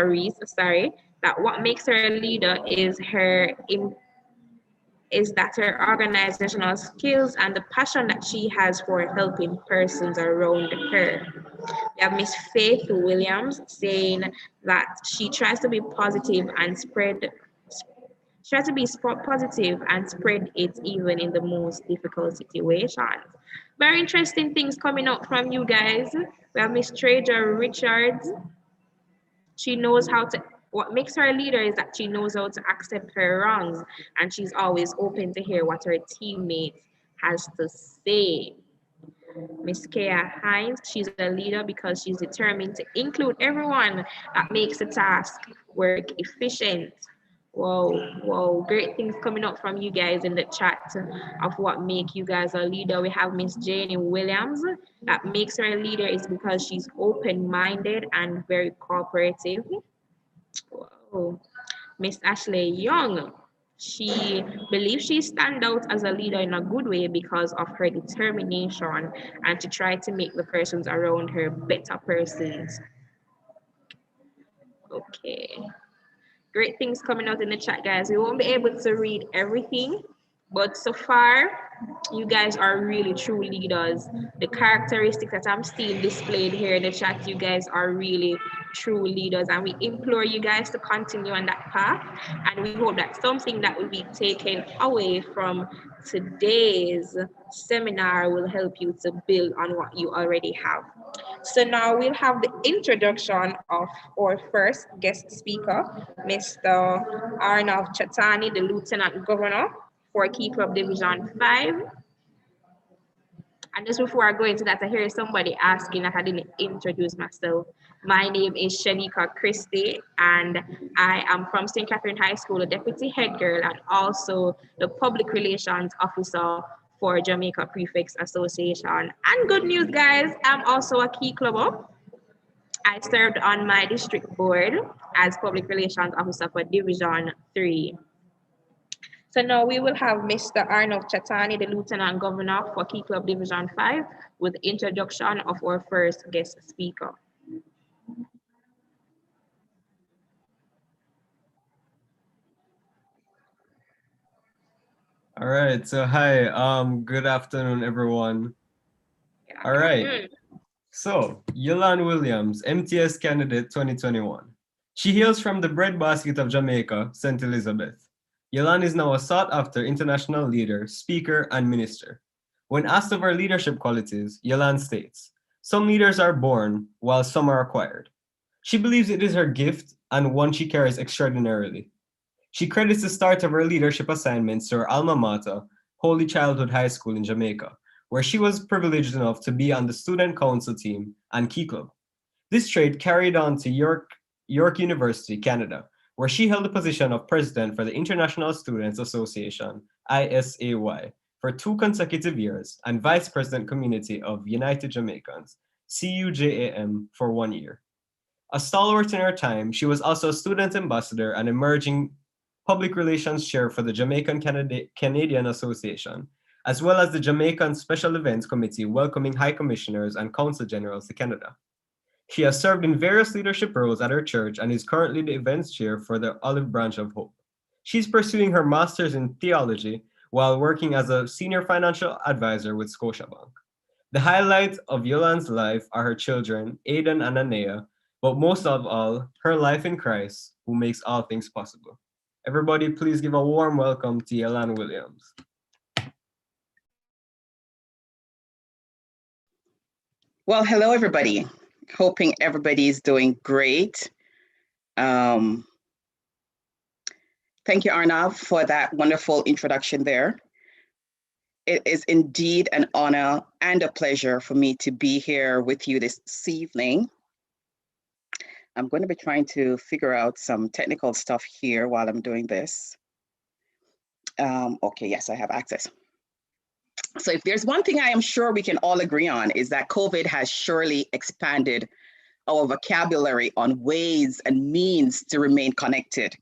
Reese, sorry, that what makes her a leader is that her organizational skills and the passion that she has for helping persons around her. We have Miss Faith Williams saying that she tries to be positive and positive and spread it even in the most difficult situations. Very interesting things coming out from you guys. We have Miss Trader Richards. She knows how to, what makes her a leader is that she knows how to accept her wrongs and she's always open to hear what her teammates has to say. Miss Kea Hines, she's a leader because she's determined to include everyone that makes the task work efficient. Whoa, whoa, great things coming up from you guys in the chat of what make you guys a leader. We have Miss Janie Williams. That makes her a leader is because she's open-minded and very cooperative. Whoa. Miss Ashley Young. She believes she stands out as a leader in a good way because of her determination and to try to make the persons around her better persons. Okay. Great things coming out in the chat, guys. We won't be able to read everything, but so far, you guys are really true leaders. The characteristics that I'm seeing displayed here in the chat, you guys are really true leaders. And we implore you guys to continue on that path. And we hope that something that will be taken away from today's seminar will help you to build on what you already have. So now we'll have the introduction of our first guest speaker, Mr. Arnav Chatani, the Lieutenant Governor for Key Club Division 5. And just before I go into that, I hear somebody asking that I didn't introduce myself. My name is Shanika Christie, and I am from St. Catherine High School, the Deputy Head Girl, and also the Public Relations Officer for Jamaica Prefects Association. And good news, guys, I'm also a Key Clubber. I served on my district board as Public Relations Officer for Division 3. So now we will have Mr. Arnav Chatani, the Lieutenant Governor for Key Club Division 5, with the introduction of our first guest speaker. All right, so hi, good afternoon, everyone. All right, so Yolan Williams, MTS candidate 2021. She hails from the breadbasket of Jamaica, St. Elizabeth. Yolan is now a sought-after international leader, speaker, and minister. When asked of her leadership qualities, Yolan states, "Some leaders are born, while some are acquired." She believes it is her gift and one she carries extraordinarily. She credits the start of her leadership assignments to her alma mater, Holy Childhood High School in Jamaica, where she was privileged enough to be on the student council team and Key Club. This trait carried on to York University, Canada, where she held the position of president for the International Students Association, ISAY, for 2 consecutive years, and vice president community of United Jamaicans, CUJAM, for 1 year. A stalwart in her time, she was also a student ambassador and emerging public relations chair for the Jamaican Canadian Association, as well as the Jamaican Special Events Committee welcoming high commissioners and consul generals to Canada. She has served in various leadership roles at her church and is currently the events chair for the Olive Branch of Hope. She's pursuing her master's in theology while working as a senior financial advisor with Scotiabank. The highlights of Yolan's life are her children, Aidan and Anea, but most of all, her life in Christ, who makes all things possible. Everybody, please give a warm welcome to Yolan Williams. Well, hello, everybody. Hoping everybody is doing great. Thank you, Arnav, for that wonderful introduction there. It is indeed an honor and a pleasure for me to be here with you this evening. I'm going to be trying to figure out some technical stuff here while I'm doing this. Okay, yes, I have access. So if there's one thing I am sure we can all agree on is that COVID has surely expanded our vocabulary on ways and means to remain connected.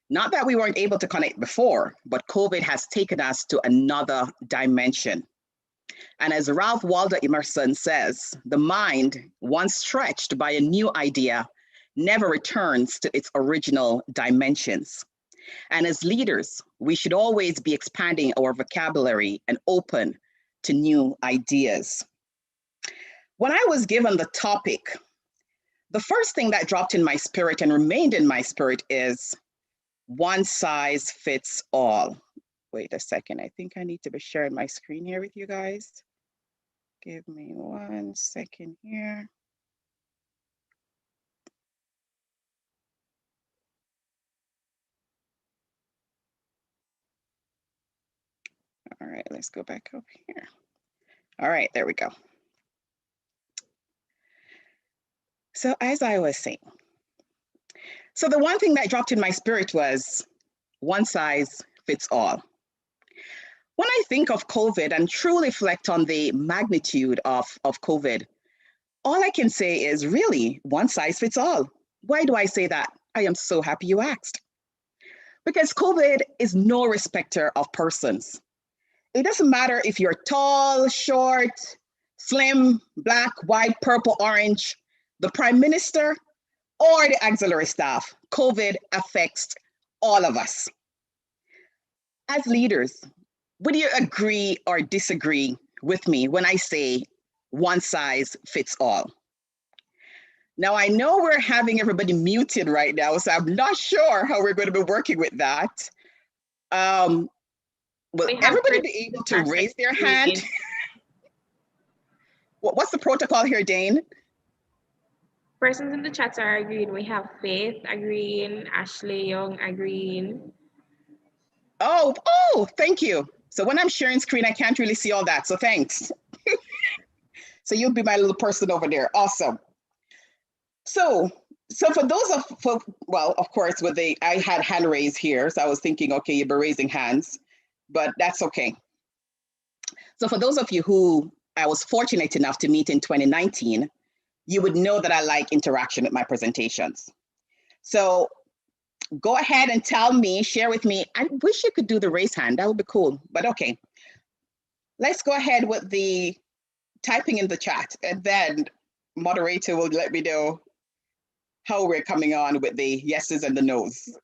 Not that we weren't able to connect before, but COVID has taken us to another dimension. And as Ralph Waldo Emerson says, the mind, once stretched by a new idea, never returns to its original dimensions. And as leaders, we should always be expanding our vocabulary and open to new ideas. When I was given the topic, the first thing that dropped in my spirit and remained in my spirit is one size fits all. Wait a second, I think I need to be sharing my screen here with you guys. Give me 1 second here. All right, let's go back up here. All right, there we go. So as I was saying, so the one thing that dropped in my spirit was one size fits all. When I think of COVID and truly reflect on the magnitude of COVID, all I can say is really one size fits all. Why do I say that? I am so happy you asked. Because COVID is no respecter of persons. It doesn't matter if you're tall, short, slim, black, white, purple, orange, the prime minister, or the auxiliary staff. COVID affects all of us. As leaders, would you agree or disagree with me when I say one size fits all? Now, I know we're having everybody muted right now, so I'm not sure how we're going to be working with that. Will everybody be able to raise their hand? What's the protocol here, Dane? Persons in the chat are agreeing. We have Faith agreeing, Ashley Young agreeing. Oh, thank you. So when I'm sharing screen, I can't really see all that, so thanks. So you'll be my little person over there. Awesome. So for those well, of course, I had hand raised here, so I was thinking, okay, you'll be raising hands, but that's okay. So for those of you who I was fortunate enough to meet in 2019, you would know that I like interaction with my presentations. So go ahead and tell me, share with me. I wish you could do the raise hand, that would be cool, but okay. Let's go ahead with the typing in the chat, and then moderator will let me know how we're coming on with the yeses and the nos.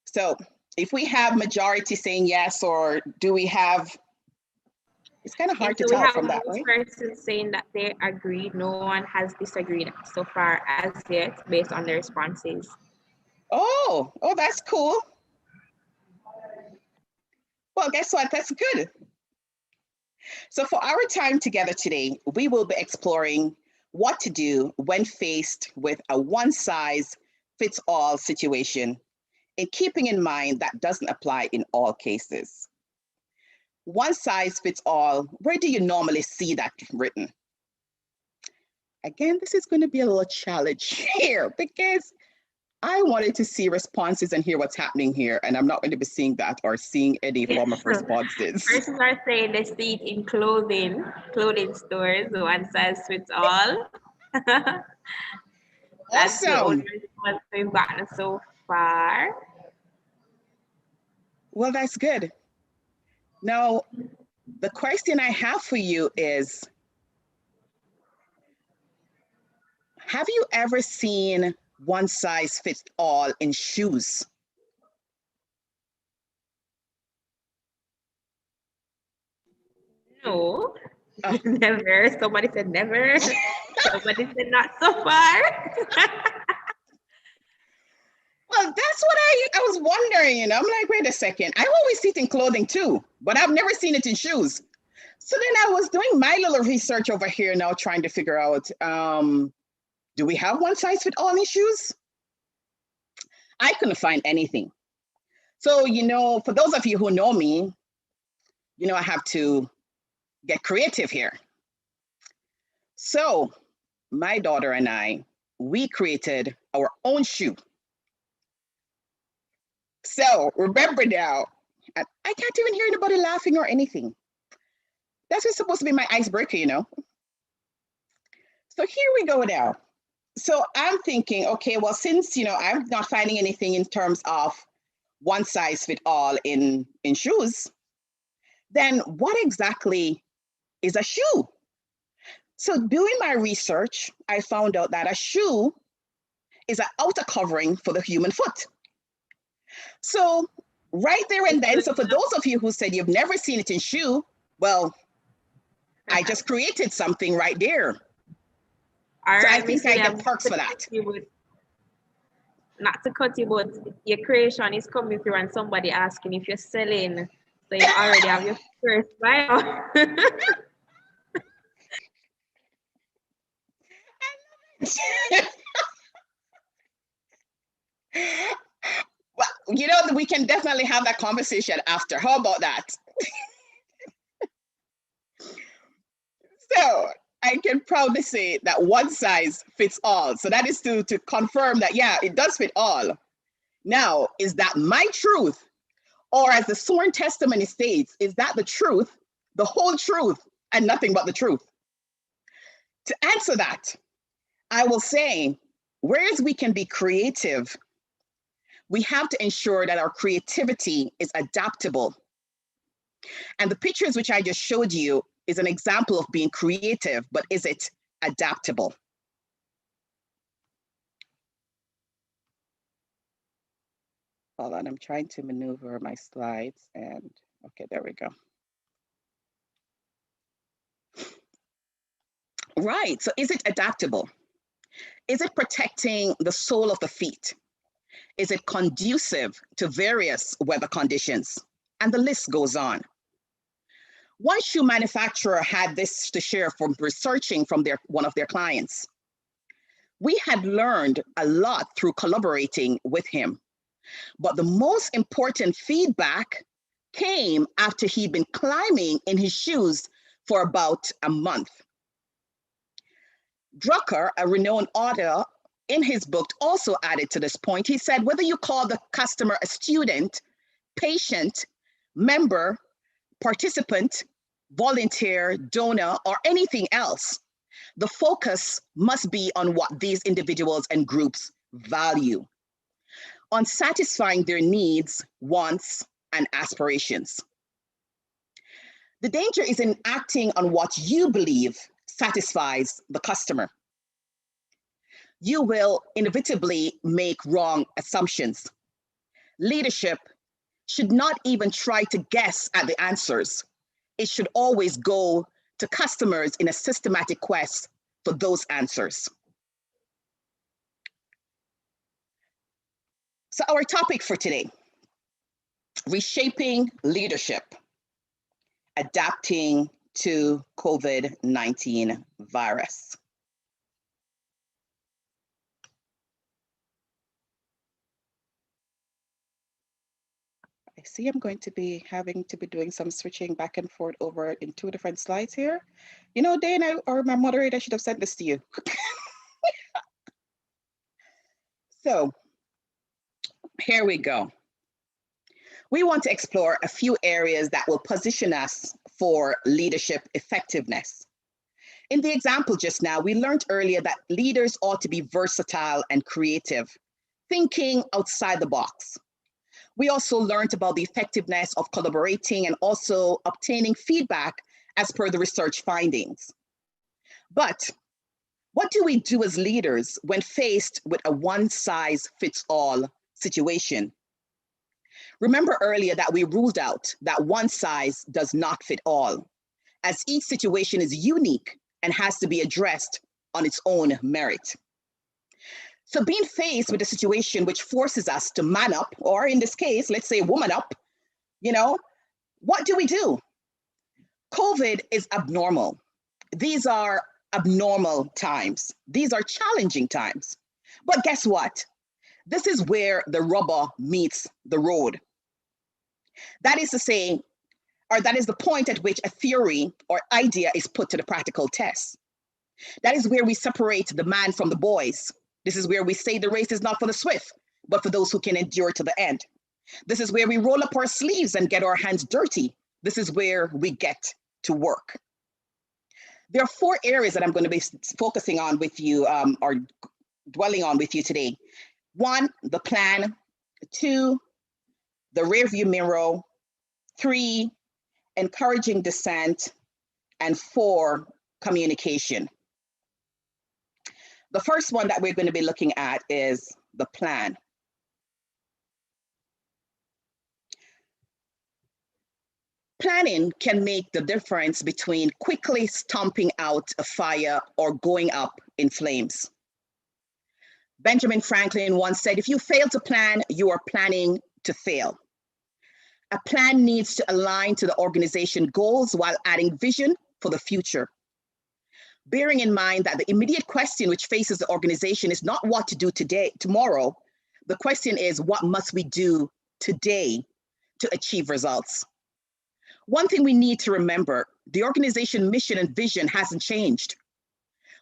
So if we have majority saying yes, or do we have, it's kind of hard to tell from that, right? We have person saying that they agree. No one has disagreed so far as yet based on their responses. Oh, that's cool. Well, guess what? That's good. So for our time together today, we will be exploring what to do when faced with a one-size-fits-all situation, and keeping in mind that doesn't apply in all cases. One size fits all, where do you normally see that written? Again, this is going to be a little challenge here because I wanted to see responses and hear what's happening here, and I'm not going to be seeing that or seeing any form of responses. Persons are saying they see it in clothing stores, one size fits all. That's the only response we've gotten so far. Well, that's good. Now, the question I have for you is, have you ever seen one size fits all in shoes? No, never. Somebody said never. Somebody said not so far. Well, that's what I was wondering, I'm like, wait a second. I always see it in clothing too, but I've never seen it in shoes. So then I was doing my little research over here now, trying to figure out, do we have one size fit all in shoes? I couldn't find anything. So, for those of you who know me, I have to get creative here. So my daughter and I, we created our own shoe. So remember now, I can't even hear anybody laughing or anything. That's just supposed to be my icebreaker, So here we go now. So I'm thinking, okay, well, since, I'm not finding anything in terms of one size fit all in shoes, then what exactly is a shoe? So doing my research, I found out that a shoe is an outer covering for the human foot. So right there and then, so for those of you who said you've never seen it in shoe, well, I just created something right there. All so right, I think I get perks for that. Not to cut you, but your creation is coming through and somebody asking if you're selling. So you already have your first buyer. Well, you know, we can definitely have that conversation after. How about that? So I can proudly say that one size fits all. So that is to confirm that, yeah, it does fit all. Now, is that my truth? Or as the sworn testimony states, is that the truth, the whole truth, and nothing but the truth? To answer that, I will say, whereas we can be creative, we have to ensure that our creativity is adaptable. And the pictures which I just showed you is an example of being creative, but is it adaptable? Hold on, I'm trying to maneuver my slides and, okay, there we go. Right, so is it adaptable? Is it protecting the sole of the feet? Is it conducive to various weather conditions? And the list goes on. One shoe manufacturer had this to share from researching from one of their clients. We had learned a lot through collaborating with him, but the most important feedback came after he'd been climbing in his shoes for about a month. Drucker, a renowned author, in his book also added to this point. He said, whether you call the customer a student, patient, member, participant, volunteer, donor, or anything else, the focus must be on what these individuals and groups value, on satisfying their needs, wants, and aspirations. The danger is in acting on what you believe satisfies the customer. You will inevitably make wrong assumptions. Leadership should not even try to guess at the answers. It should always go to customers in a systematic quest for those answers. So our topic for today, reshaping leadership, adapting to COVID-19 virus. I see I'm going to be having to be doing some switching back and forth over in 2 different slides here. You know, Dana, or my moderator should have sent this to you. So here we go. We want to explore a few areas that will position us for leadership effectiveness. In the example just now, we learned earlier that leaders ought to be versatile and creative, thinking outside the box. We also learned about the effectiveness of collaborating and also obtaining feedback as per the research findings. But what do we do as leaders when faced with a one-size-fits-all situation? Remember earlier that we ruled out that one size does not fit all, as each situation is unique and has to be addressed on its own merit. So being faced with a situation which forces us to man up, or in this case, let's say woman up, you know, what do we do? COVID is abnormal. These are abnormal times. These are challenging times. But guess what? This is where the rubber meets the road. That is to say, or that is the point at which a theory or idea is put to the practical test. That is where we separate the man from the boys. This is where we say the race is not for the swift, but for those who can endure to the end. This is where we roll up our sleeves and get our hands dirty. This is where we get to work. There are 4 areas that I'm going to be focusing on with you, or dwelling on with you today. 1, the plan. 2, the rearview mirror. 3, encouraging dissent. And 4, communication. The first one that we're going to be looking at is the plan. Planning can make the difference between quickly stomping out a fire or going up in flames. Benjamin Franklin once said, if you fail to plan, you are planning to fail. A plan needs to align to the organization goals while adding vision for the future. Bearing in mind that the immediate question which faces the organization is not what to do tomorrow. The question is, what must we do today to achieve results? One thing we need to remember, the organization mission and vision hasn't changed.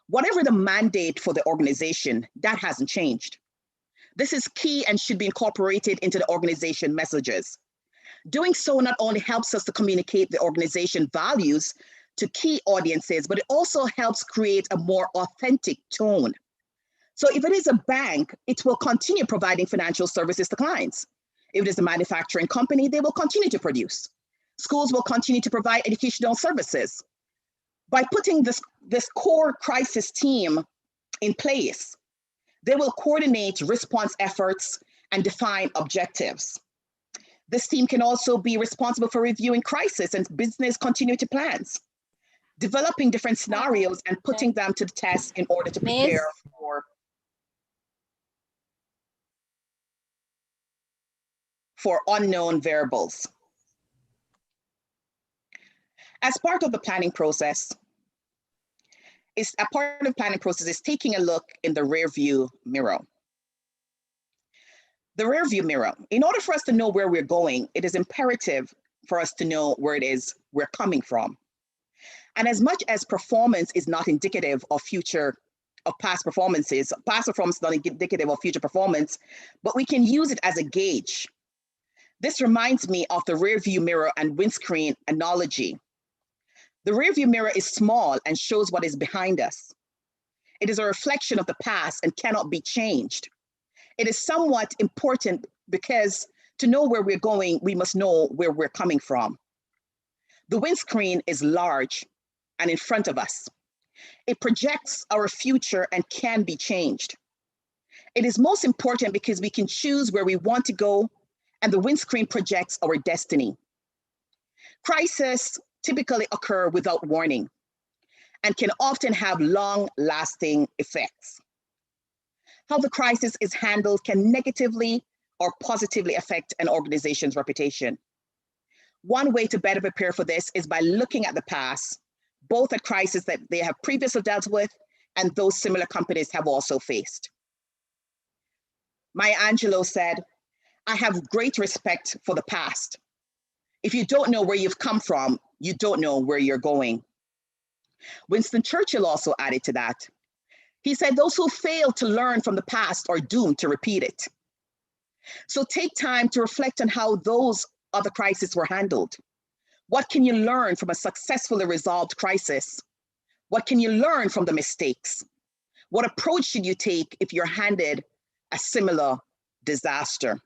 Whatever the mandate for the organization, that hasn't changed. This is key and should be incorporated into the organization messages. Doing so not only helps us to communicate the organization values to key audiences, but it also helps create a more authentic tone. So if it is a bank, it will continue providing financial services to clients. If it is a manufacturing company, they will continue to produce. Schools will continue to provide educational services. By putting this core crisis team in place, they will coordinate response efforts and define objectives. This team can also be responsible for reviewing crisis and business continuity plans, developing different scenarios and putting them to the test in order to prepare for unknown variables. As part of the planning process, is taking a look in the rear view mirror. The rear view mirror. In order for us to know where we're going, it is imperative for us to know where it is we're coming from. And as much as performance is not indicative of past performance is not indicative of future performance, but we can use it as a gauge. This reminds me of the rear view mirror and windscreen analogy. The rear view mirror is small and shows what is behind us. It is a reflection of the past and cannot be changed. It is somewhat important because to know where we're going, we must know where we're coming from. The windscreen is large and in front of us. It projects our future and can be changed. It is most important because we can choose where we want to go, and the windscreen projects our destiny. Crises typically occur without warning and can often have long-lasting effects. How the crisis is handled can negatively or positively affect an organization's reputation. One way to better prepare for this is by looking at the past, both at crises that they have previously dealt with and those similar companies have also faced. Maya Angelou said, "I have great respect for the past. If you don't know where you've come from, you don't know where you're going." Winston Churchill also added to that. He said, "Those who fail to learn from the past are doomed to repeat it." So take time to reflect on how those other crises were handled. What can you learn from a successfully resolved crisis? What can you learn from the mistakes? What approach should you take if you're handed a similar disaster?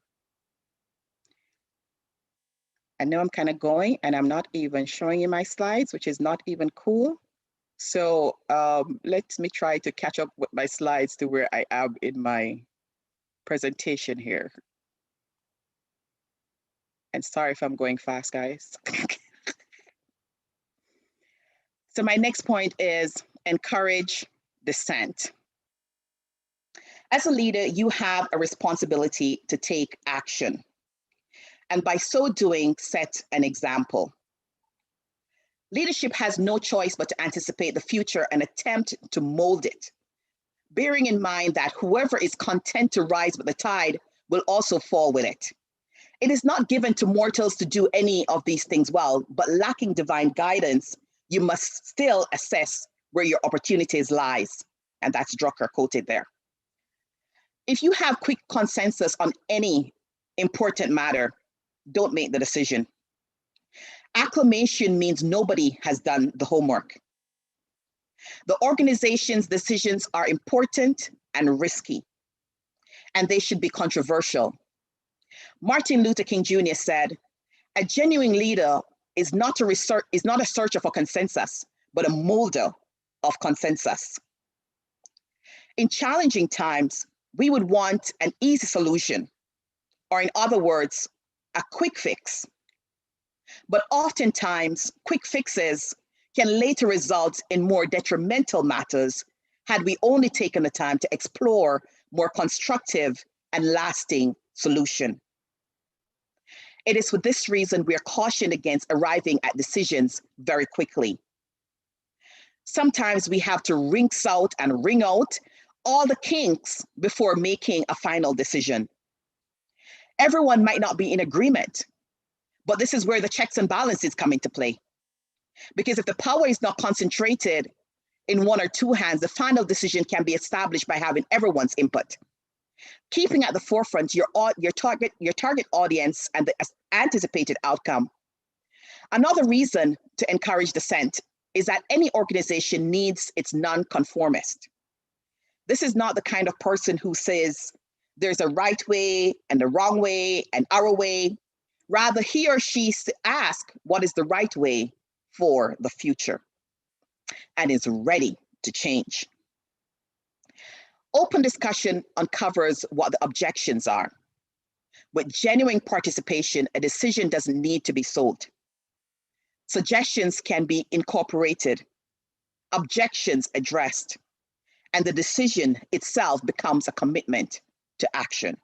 I know I'm kind of going and I'm not even showing you my slides, which is not even cool. So let me try to catch up with my slides to where I am in my presentation here. And sorry if I'm going fast, guys. So my next point is encourage dissent. As a leader, you have a responsibility to take action. And by so doing, set an example. Leadership has no choice but to anticipate the future and attempt to mold it, bearing in mind that whoever is content to rise with the tide will also fall with it. It is not given to mortals to do any of these things well, but lacking divine guidance, you must still assess where your opportunities lies. And that's Drucker quoted there. If you have quick consensus on any important matter, don't make the decision. Acclamation means nobody has done the homework. The organization's decisions are important and risky, and they should be controversial. Martin Luther King Jr. said, "A genuine leader is not a searcher for consensus, but a molder of consensus. In challenging times, we would want an easy solution, or in other words, a quick fix. But oftentimes, quick fixes can later result in more detrimental matters had we only taken the time to explore more constructive and lasting solution. It is for this reason we are cautioned against arriving at decisions very quickly. Sometimes we have to rinse out and wring out all the kinks before making a final decision. Everyone might not be in agreement, but this is where the checks and balances come into play. Because if the power is not concentrated in one or two hands, the final decision can be established by having everyone's input. Keeping at the forefront your target audience and the anticipated outcome. Another reason to encourage dissent is that any organization needs its non-conformist. This is not the kind of person who says there's a right way and a wrong way and our way. Rather, he or she asks what is the right way for the future and is ready to change. Open discussion uncovers what the objections are. With genuine participation, a decision doesn't need to be sold. Suggestions can be incorporated, objections addressed, and the decision itself becomes a commitment to action.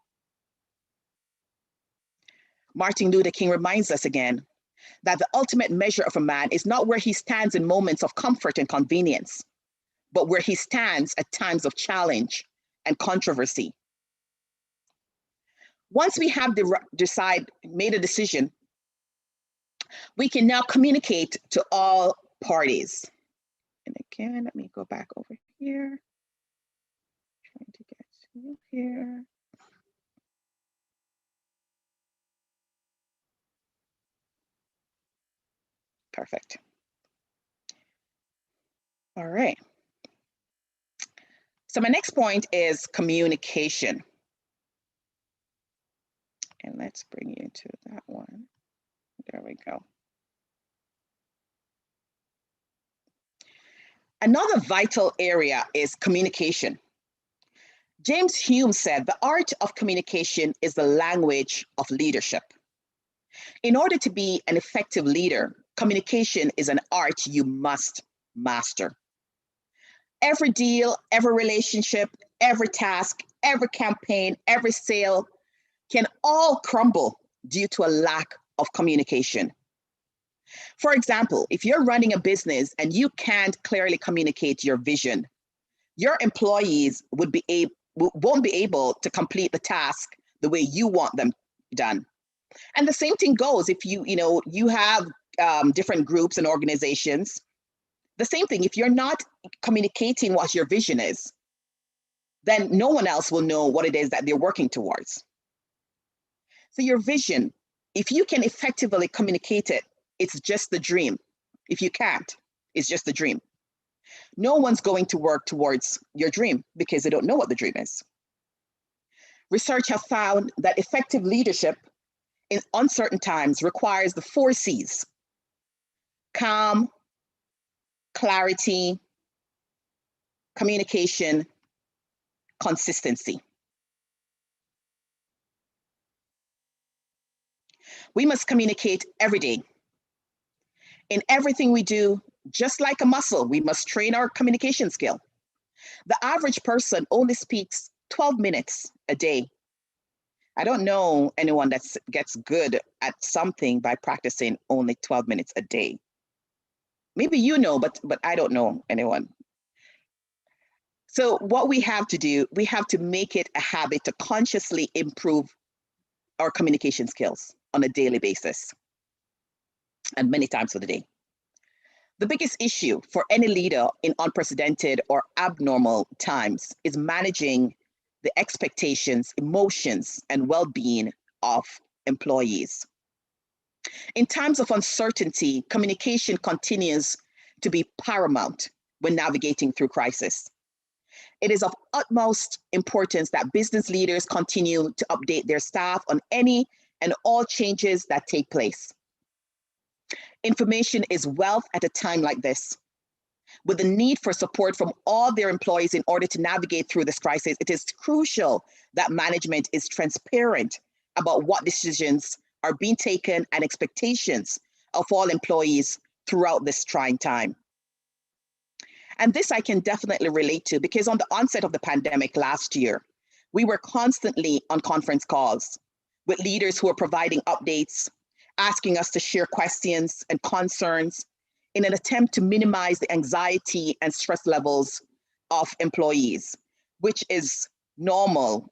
Martin Luther King reminds us again that the ultimate measure of a man is not where he stands in moments of comfort and convenience, but where he stands at times of challenge and controversy. Once we have made a decision, we can now communicate to all parties. And again, let me go back over here. Trying to get you here. Perfect. All right. So my next point is communication. And let's bring you to that one. There we go. Another vital area is communication. James Hume said, the art of communication is the language of leadership. In order to be an effective leader, communication is an art you must master. Every deal, every relationship, every task, every campaign, every sale can all crumble due to a lack of communication. For example, if you're running a business and you can't clearly communicate your vision, your employees won't be able to complete the task the way you want them done. And the same thing goes if you have different groups and organizations. The same thing, if you're not communicating what your vision is, then no one else will know what it is that they're working towards. So your vision, if you can effectively communicate it, it's just the dream. If you can't, it's just the dream. No one's going to work towards your dream because they don't know what the dream is. Research has found that effective leadership in uncertain times requires the 4 C's: calm, clarity, communication, consistency. We must communicate every day. In everything we do, just like a muscle, we must train our communication skill. The average person only speaks 12 minutes a day. I don't know anyone that gets good at something by practicing only 12 minutes a day. Maybe you know, but I don't know anyone. So what we have to do, we have to make it a habit to consciously improve our communication skills on a daily basis and many times for the day. The biggest issue for any leader in unprecedented or abnormal times is managing the expectations, emotions, and well-being of employees. In times of uncertainty, communication continues to be paramount when navigating through crisis. It is of utmost importance that business leaders continue to update their staff on any and all changes that take place. Information is wealth at a time like this. With the need for support from all their employees in order to navigate through this crisis, it is crucial that management is transparent about what decisions are being taken and expectations of all employees throughout this trying time. And this I can definitely relate to, because on the onset of the pandemic last year, we were constantly on conference calls with leaders who were providing updates, asking us to share questions and concerns in an attempt to minimize the anxiety and stress levels of employees, which is normal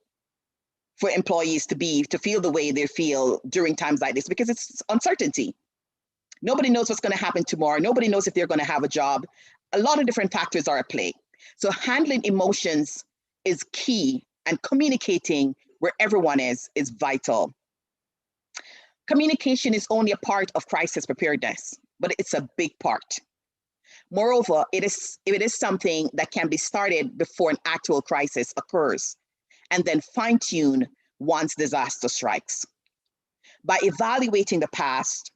for employees to feel the way they feel during times like this, because it's uncertainty. Nobody knows what's going to happen tomorrow. Nobody knows if they're going to have a job. A lot of different factors are at play. So handling emotions is key, and communicating where everyone is vital. Communication is only a part of crisis preparedness, but it's a big part. Moreover, it is something that can be started before an actual crisis occurs, and then fine-tuned once disaster strikes. By evaluating the past,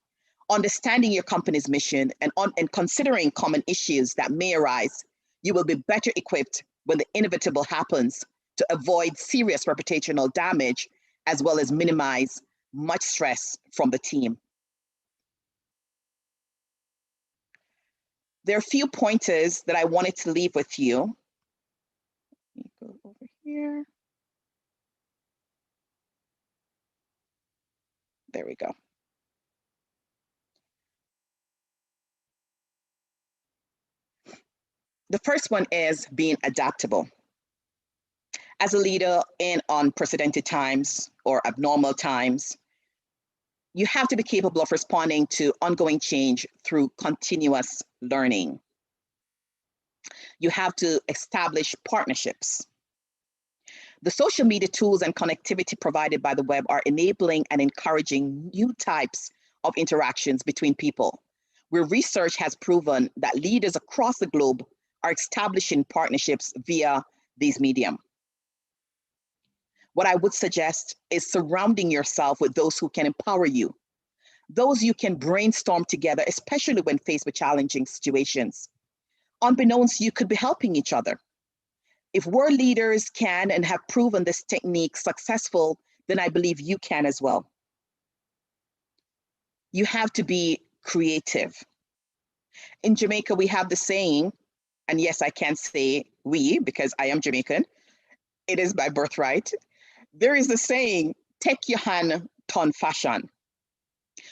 understanding your company's mission, and considering common issues that may arise, you will be better equipped when the inevitable happens to avoid serious reputational damage, as well as minimize much stress from the team. There are a few pointers that I wanted to leave with you. Let me go over here. There we go. The first one is being adaptable. As a leader in unprecedented times or abnormal times, you have to be capable of responding to ongoing change through continuous learning. You have to establish partnerships. The social media tools and connectivity provided by the web are enabling and encouraging new types of interactions between people, where research has proven that leaders across the globe are establishing partnerships via these medium. What I would suggest is surrounding yourself with those who can empower you, those you can brainstorm together, especially when faced with challenging situations. Unbeknownst, you could be helping each other. If world leaders can and have proven this technique successful, then I believe you can as well. You have to be creative. In Jamaica, we have the saying, and yes, I can say we because I am Jamaican. It is my birthright. There is the saying, take your hand, ton fashion,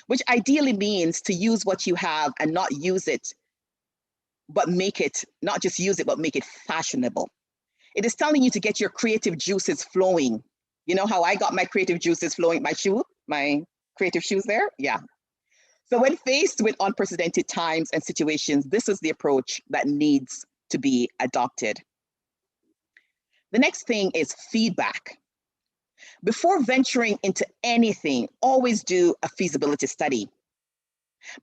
which ideally means to use what you have and not use it, but make it, not just use it, but make it fashionable. It is telling you to get your creative juices flowing. You know how I got my creative juices flowing, my creative shoes there? Yeah. So when faced with unprecedented times and situations, this is the approach that needs to be adopted. The next thing is feedback. Before venturing into anything, always do a feasibility study.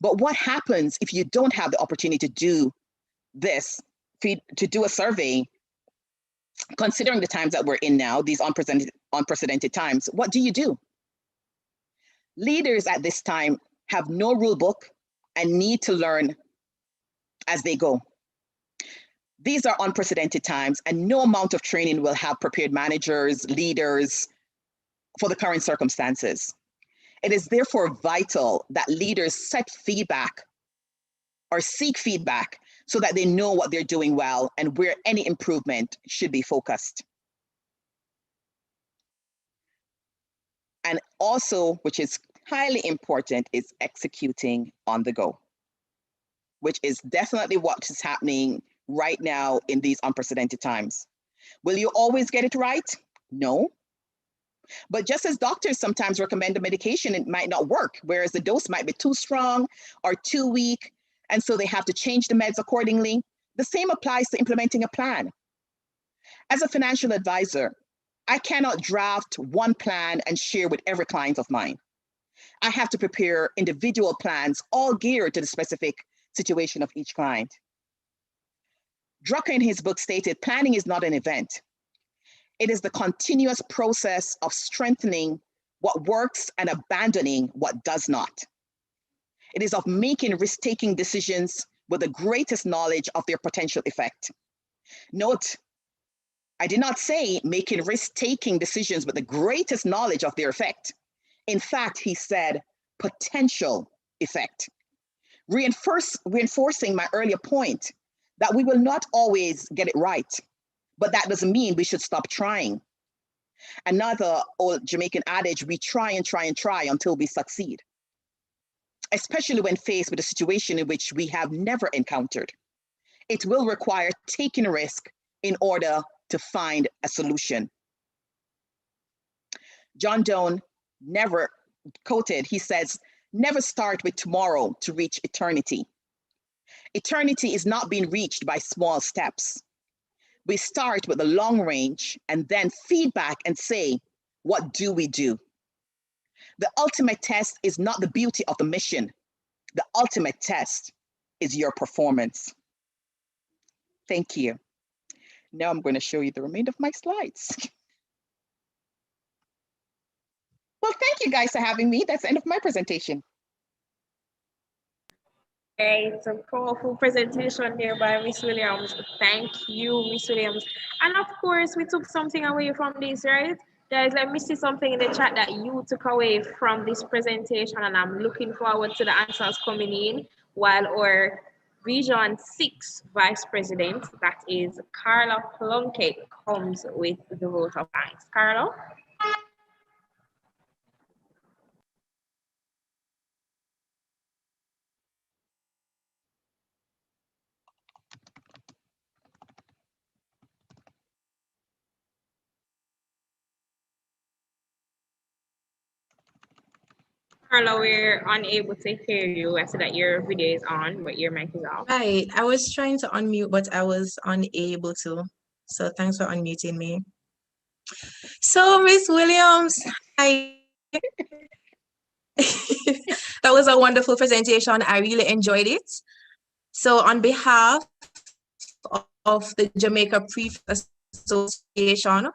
But what happens if you don't have the opportunity to do this, to do a survey, considering the times that we're in now, these unprecedented times? What do? Leaders at this time have no rule book and need to learn as they go. These are unprecedented times, and no amount of training will have prepared managers, leaders for the current circumstances. It is therefore vital that leaders set feedback or seek feedback so that they know what they're doing well and where any improvement should be focused. And also, which is highly important, is executing on the go, which is definitely what is happening right now in these unprecedented times. Will you always get it right? No. But just as doctors sometimes recommend a medication, it might not work, whereas the dose might be too strong or too weak, and so they have to change the meds accordingly. The same applies to implementing a plan. As a financial advisor, I cannot draft one plan and share with every client of mine. I have to prepare individual plans, all geared to the specific situation of each client. Drucker in his book stated, planning is not an event. It is the continuous process of strengthening what works and abandoning what does not. It is of making risk-taking decisions with the greatest knowledge of their potential effect. Note, I did not say making risk-taking decisions with the greatest knowledge of their effect. In fact, he said potential effect, reinforcing my earlier point that we will not always get it right, but that doesn't mean we should stop trying. Another old Jamaican adage, we try and try and try until we succeed, especially when faced with a situation in which we have never encountered. It will require taking a risk in order to find a solution. John Donne never quoted, he says, never start with tomorrow to reach eternity. Eternity is not being reached by small steps. We start with the long range and then feedback and say, what do we do? The ultimate test is not the beauty of the mission. The ultimate test is your performance. Thank you. Now I'm going to show you the remainder of my slides. Well, thank you guys for having me. That's the end of my presentation. Okay, it's a powerful presentation there by Miss Williams. Thank you, Miss Williams. And of course, we took something away from this, right? Guys, let me see something in the chat that you took away from this presentation, and I'm looking forward to the answers coming in while our Region 6 Vice President, that is Carla Plunkett, comes with the vote of thanks. Carla? Carla, we're unable to hear you. I see that your video is on, but your mic is off. Right. I was trying to unmute, but I was unable to. So thanks for unmuting me. So, Miss Williams, that was a wonderful presentation. I really enjoyed it. So on behalf of the Jamaica Prefect Association,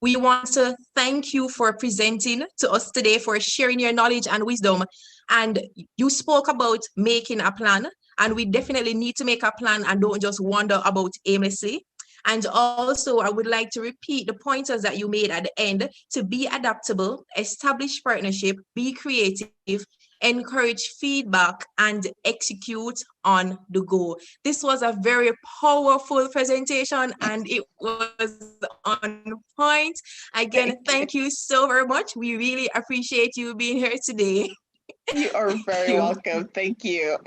we want to thank you for presenting to us today, for sharing your knowledge and wisdom. And you spoke about making a plan, and we definitely need to make a plan and don't just wander about aimlessly. And also, I would like to repeat the pointers that you made at the end: to be adaptable, establish partnership, be creative, encourage feedback, and execute on the go. This was a very powerful presentation and it was on point. Again, thank you so very much. We really appreciate you being here today. You are very welcome. Thank you.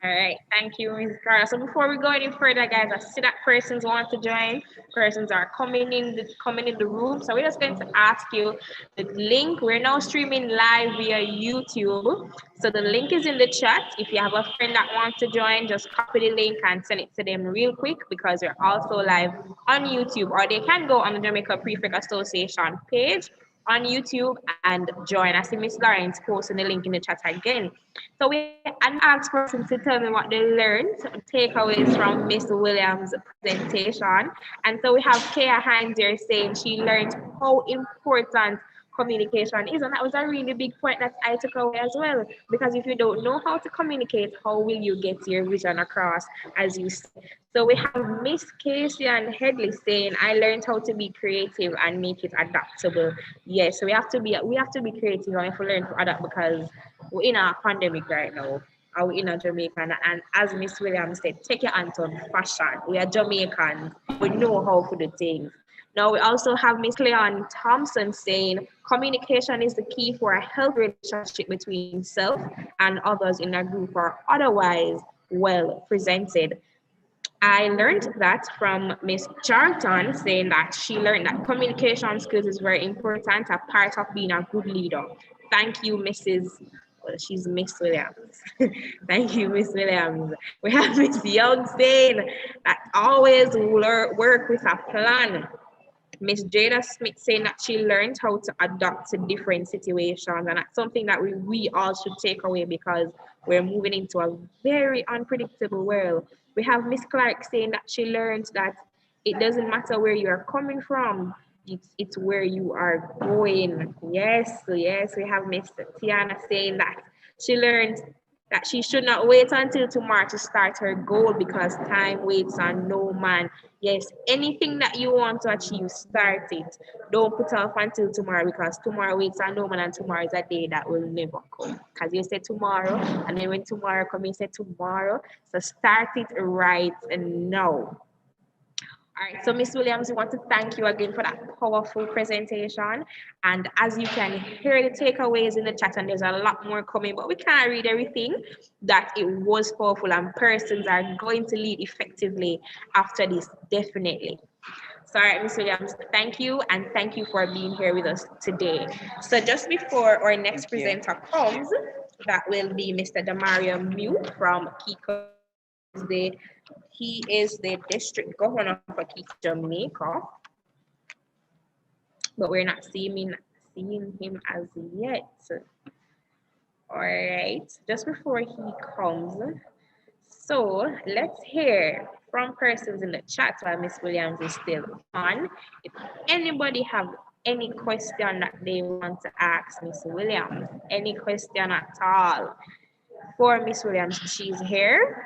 All right, thank you, Ms. Carla. So before we go any further, guys, I see that persons want to join. Persons are coming in the room. So we're just going to ask you the link. We're now streaming live via YouTube. So the link is in the chat. If you have a friend that wants to join, just copy the link and send it to them real quick, because we're also live on YouTube, or they can go on the Jamaica Prefect Association page on YouTube and join. I see Miss Lawrence posting the link in the chat again. So we asked persons to tell me what they learned, takeaways from Miss Williams' presentation. And so we have Kaya Hines here saying she learned how important communication is, and that was a really big point that I took away as well, because if you don't know how to communicate, how will you get your vision across, as you say? So we have Miss Casey and Headley saying, I learned how to be creative and make it adaptable. Yes, so we have to be creative, and we have to learn to adapt, because we're in a pandemic right now. We're in a Jamaican, and as Miss Williams said, take your hands on fashion. We are Jamaicans, we know how to do things. Now we also have Miss Cleon Thompson saying communication is the key for a healthy relationship between self and others in a group, or otherwise well presented. I learned that from Miss Charlton, saying that she learned that communication skills is very important, a part of being a good leader. Thank you, she's Miss Williams. Thank you, Miss Williams. We have Miss Young saying that always work with a plan. Miss Jada Smith saying that she learned how to adapt to different situations, and that's something that we all should take away, because we're moving into a very unpredictable world. We have Miss Clark saying that she learned that it doesn't matter where you are coming from, it's where you are going. Yes, we have Miss Tiana saying that she learned that she should not wait until tomorrow to start her goal because time waits on no man. Yes, anything that you want to achieve, start it. Don't put off until tomorrow because tomorrow waits on no man and tomorrow is a day that will never come. Because you said tomorrow, and then when tomorrow comes, you said tomorrow. So start it right now. All right, so Miss Williams, we want to thank you again for that powerful presentation. And as you can hear the takeaways in the chat, and there's a lot more coming, but we can't read everything, that it was powerful and persons are going to lead effectively after this, definitely. So, all right, Miss Williams, thank you, and thank you for being here with us today. So just before our next presenter comes, that will be Mr. Damario Mew from Kiko. He is the district governor for Kiko, Jamaica, but we're not seeing him as yet. All right, just before he comes, so let's hear from persons in the chat while Miss Williams is still on. If anybody have any question that they want to ask Miss Williams, any question at all for Miss Williams, she's here.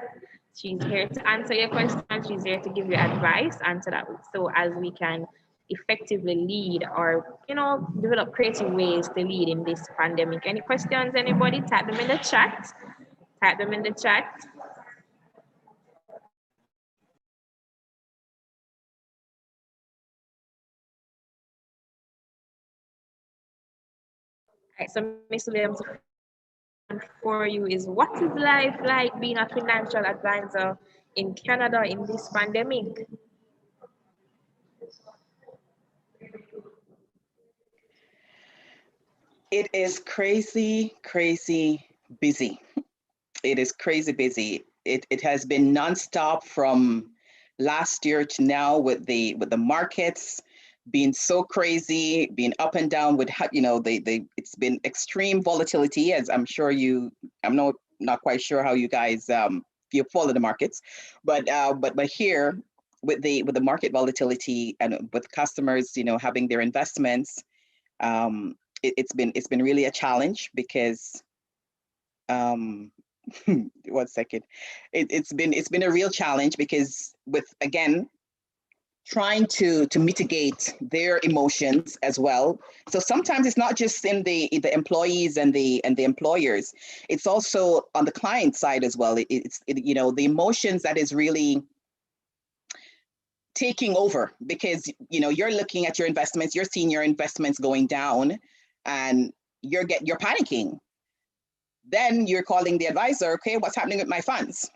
She's here to answer your question. She's here to give you advice, answer that so as we can effectively lead or, develop creative ways to lead in this pandemic. Any questions, anybody? Type them in the chat. Type them in the chat. All right, so Miss Williams, for you is, what is life like being a financial advisor in Canada in this pandemic? It is crazy, crazy busy. It is crazy busy. It has been nonstop from last year to now with the markets being so crazy, being up and down with, it's been extreme volatility, as I'm sure I'm not quite sure how you guys you follow the markets, but here with the market volatility and with customers, having their investments, it's been really a challenge because 1 second. It's been a real challenge because with, again, trying to mitigate their emotions as well. So sometimes it's not just in the employees and the employers, it's also on the client side as well. It's the emotions that is really taking over because you're looking at your investments, you're seeing your investments going down and you're panicking. Then you're calling the advisor, okay, what's happening with my funds?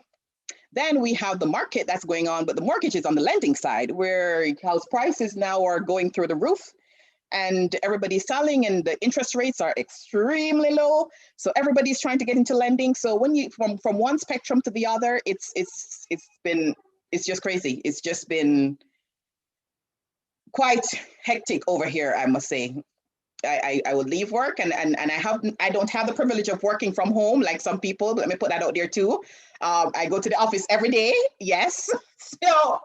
Then we have the market that's going on, but the mortgage is on the lending side where house prices now are going through the roof and everybody's selling and the interest rates are extremely low. So everybody's trying to get into lending. So when you from one spectrum to the other, it's just crazy. It's just been quite hectic over here, I must say. I would leave work and I don't have the privilege of working from home like some people. Let me put that out there too. I go to the office every day. Yes. So,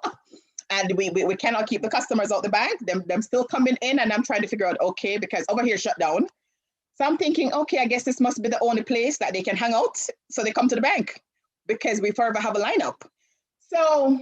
and we cannot keep the customers out the bank. Them still coming in and I'm trying to figure out, okay, because over here shut down. So I'm thinking, okay, I guess this must be the only place that they can hang out. So they come to the bank because we forever have a lineup. So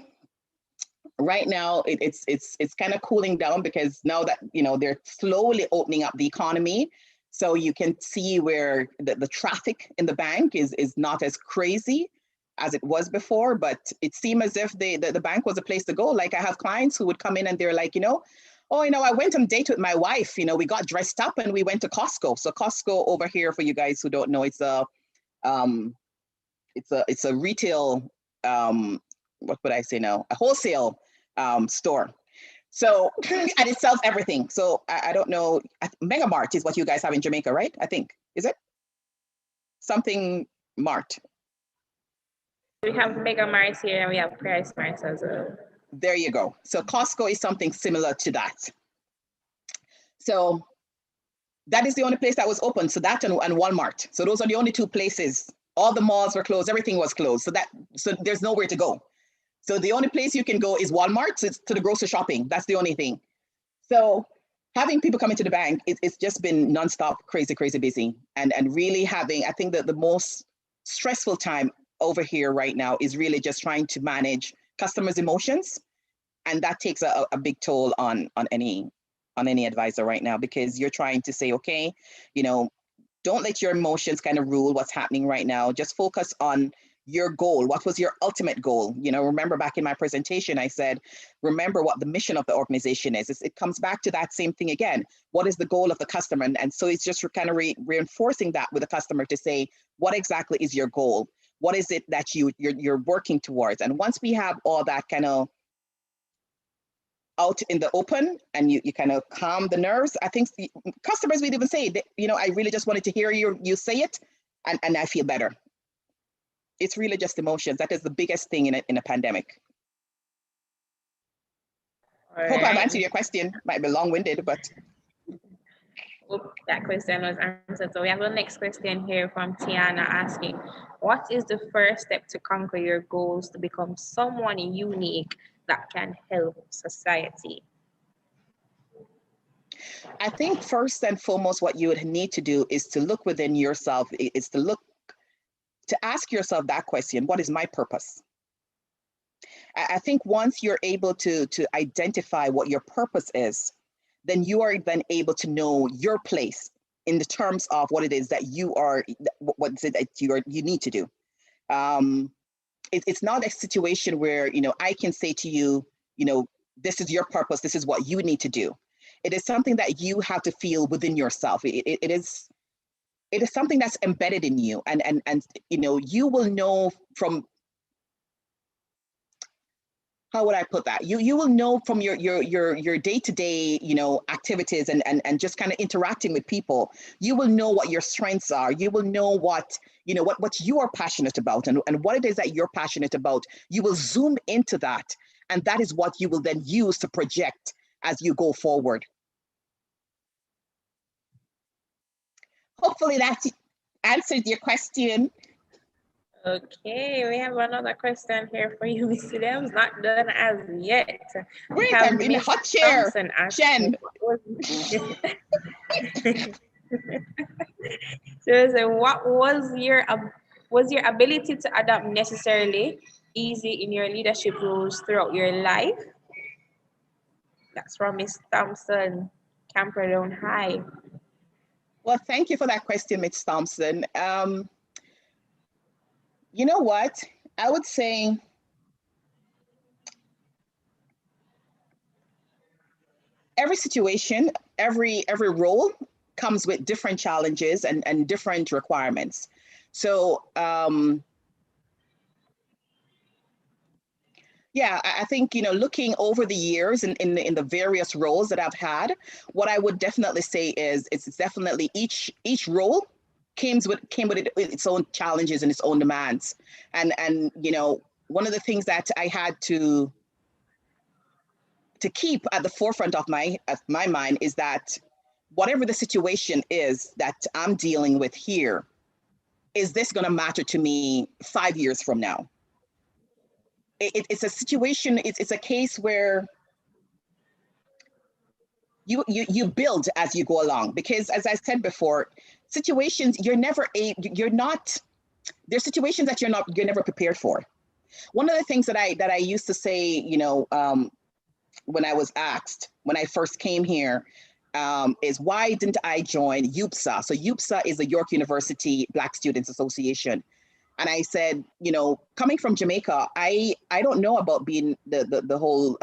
right now it's kind of cooling down because now that they're slowly opening up the economy, so you can see where the traffic in the bank is not as crazy as it was before, but it seemed as if the bank was a place to go. Like I have clients who would come in and they're like, I went on a date with my wife, we got dressed up and we went to Costco. So Costco over here, for you guys who don't know, it's a retail, what would I say now? A wholesale store. So, and it sells everything. So I don't know, Mega Mart is what you guys have in Jamaica, right? I think, is it? Something Mart. We have Mega Marts here and we have Price Marts as well. There you go. So Costco is something similar to that. So that is the only place that was open. So that and Walmart. So those are the only two places. All the malls were closed. Everything was closed. So there's nowhere to go. So the only place you can go is Walmart to the grocery shopping. That's the only thing. So having people come into the bank, it's just been nonstop, crazy, crazy busy. And really having, I think that the most stressful time over here right now is really just trying to manage customers' emotions. And that takes a big toll on any advisor right now, because you're trying to say, okay, you know, don't let your emotions kind of rule what's happening right now. Just focus on your goal. What was your ultimate goal? You know, remember back in my presentation, I said, remember what the mission of the organization is. It comes back to that same thing again. What is the goal of the customer? And so it's just kind of reinforcing that with the customer to say, what exactly is your goal? What is it that you're working towards? And once we have all that kind of out in the open, and you kind of calm the nerves, I think the customers would even say, you know, I really just wanted to hear you say it, and I feel better. It's really just emotions. That is the biggest thing in a pandemic. All Hope I've right. answered your question. Might be long-winded, but. Hope that question was answered. So we have the next question here from Tiana asking, what is the first step to conquer your goals to become someone unique that can help society? I think first and foremost, what you would need to do is to look within yourself, is to ask yourself that question, what is my purpose? I think once you're able to identify what your purpose is, then you are then able to know your place in the terms of what it is that you are, what is it that you need to do. It's not a situation where, you know, I can say to you, you know, this is your purpose, this is what you need to do. It is something that you have to feel within yourself. It is something that's embedded in you, and you know, you will know from, how would I put that? You will know from your day-to-day, you know, activities and just kind of interacting with people. You will know what your strengths are. You will know what, you know, what you are passionate about, and what it is that you're passionate about. You will zoom into that, and that is what you will then use to project as you go forward. Hopefully that answered your question. Okay, we have another question here for you, Miss Williams. Not done as yet. Wait, I'm in a hot chair, Jen. So, what was your ability to adapt necessarily easy in your leadership roles throughout your life? That's from Miss Thompson, Camperdown High. Well, thank you for that question, Ms. Thompson. You know what? I would say every situation, every role comes with different challenges and different requirements. So yeah, I think, you know, looking over the years in the various roles that I've had, what I would definitely say is it's definitely each role came with its own challenges and its own demands. And you know, one of the things that I had to keep at the forefront of my mind is that whatever the situation is that I'm dealing with here, is this going to matter to me 5 years from now? It's a situation, it's a case where you build as you go along, because as I said before, situations there's situations that you're never prepared for. One of the things that I used to say, you know, when I was asked when I first came here, is why didn't I join UPSA? So UPSA is the York University Black Students Association. And I said, you know, coming from Jamaica, I don't know about being the whole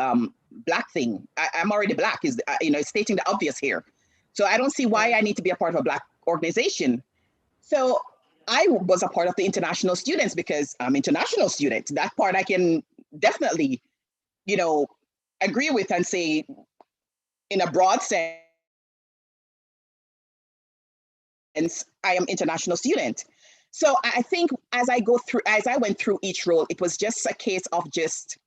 Black thing. I'm already Black, is you know, stating the obvious here. So I don't see why I need to be a part of a Black organization. So I was a part of the international students because I'm international student. That part I can definitely, you know, agree with and say in a broad sense, I am international student. So I think as I went through each role, it was just a case of just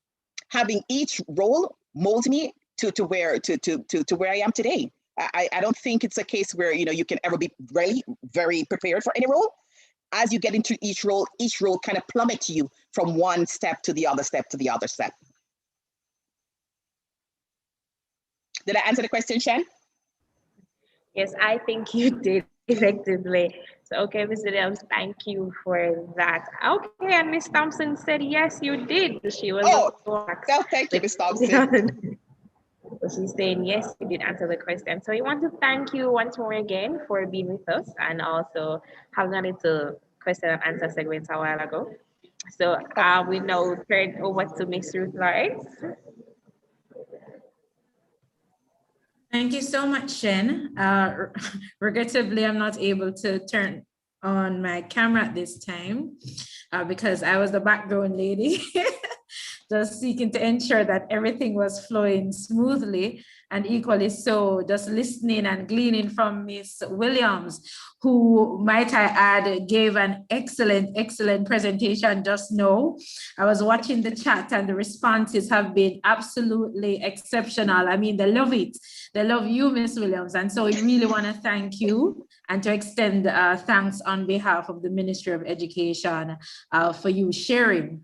having each role mold me to where I am today. I don't think it's a case where, you know, you can ever be really very prepared for any role. As you get into each role kind of plummets you from one step to the other step to the other step. Did I answer the question, Shan? Yes, I think you did. effectively. So, okay, Ms. Williams, thank you for that. Okay, and Miss Thompson said, yes, you did. She was Oh, thank you, Ms. Thompson. So she's saying, yes, you did answer the question. So we want to thank you once more again for being with us and also having a little question and answer segment a while ago. So we now turn over to Miss Ruth Lawrence. Thank you so much, Shen. Regrettably, I'm not able to turn on my camera at this time because I was the background lady, just seeking to ensure that everything was flowing smoothly, and equally so, just listening and gleaning from Miss Williams, who, might I add, gave an excellent presentation just now. I was watching the chat and the responses have been absolutely exceptional. I mean, they love it. They love you, Miss Williams. And so we really want to thank you and to extend thanks on behalf of the Ministry of Education for you sharing.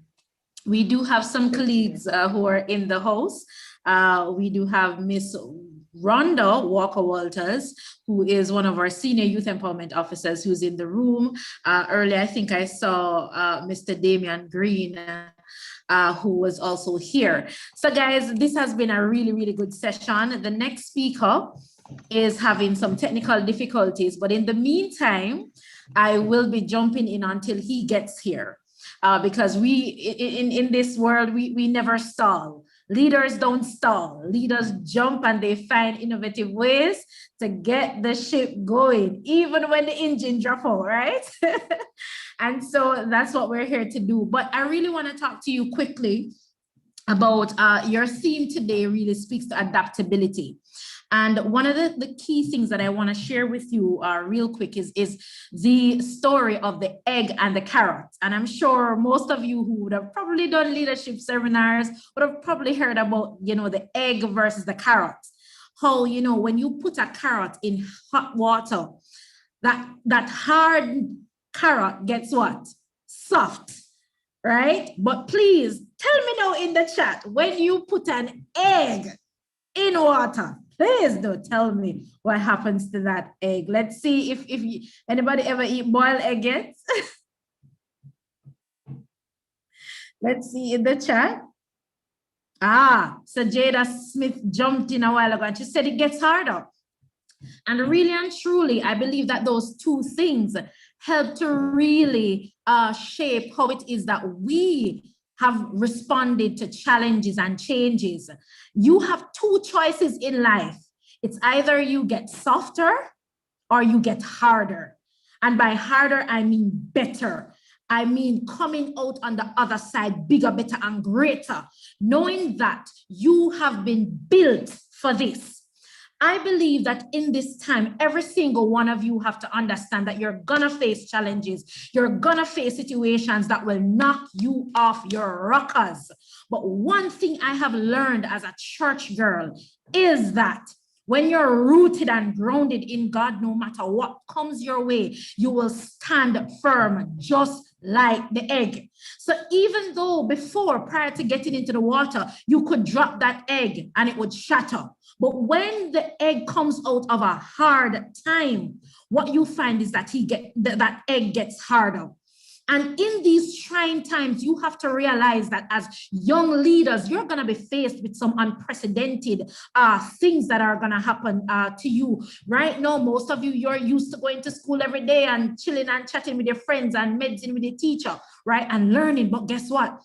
We do have some colleagues who are in the house. We do have Miss Rhonda Walker-Walters, who is one of our senior youth empowerment officers who's in the room. Earlier, I think I saw Mr. Damian Green, who was also here. So guys, this has been a really good session. The next speaker is having some technical difficulties, but in the meantime, I will be jumping in until he gets here. Because we, in this world, we never stall. Leaders don't stall. Leaders jump and they find innovative ways to get the ship going, even when the engine drops out, right? And so that's what we're here to do. But I really want to talk to you quickly about your theme today really speaks to adaptability. And one of the key things that I want to share with you real quick is the story of the egg and the carrot. And I'm sure most of you who would have probably done leadership seminars would have probably heard about, the egg versus the carrot. How, when you put a carrot in hot water, that hard carrot gets what? Soft, right? But please tell me now in the chat, when you put an egg in water, please do tell me what happens to that egg. Let's see if anybody ever eat boiled egg yet. Let's see in the chat. So Jada Smith jumped in a while ago and she said it gets harder. And really and truly, I believe that those two things help to really shape how it is that we have responded to challenges and changes. You have two choices in life. It's either you get softer or you get harder. And by harder, I mean better. I mean coming out on the other side, bigger, better, and greater, knowing that you have been built for this. I believe that in this time, every single one of you have to understand that you're gonna face challenges. You're gonna face situations that will knock you off your rockers. But one thing I have learned as a church girl is that when you're rooted and grounded in God, no matter what comes your way, you will stand firm just like the egg. So even though prior to getting into the water, you could drop that egg and it would shatter. But when the egg comes out of a hard time, what you find is that that egg gets harder. And in these trying times, you have to realize that as young leaders, you're going to be faced with some unprecedented things that are going to happen to you. Right now, most of you, you're used to going to school every day and chilling and chatting with your friends and meditating with your teacher, right? And learning. But guess what?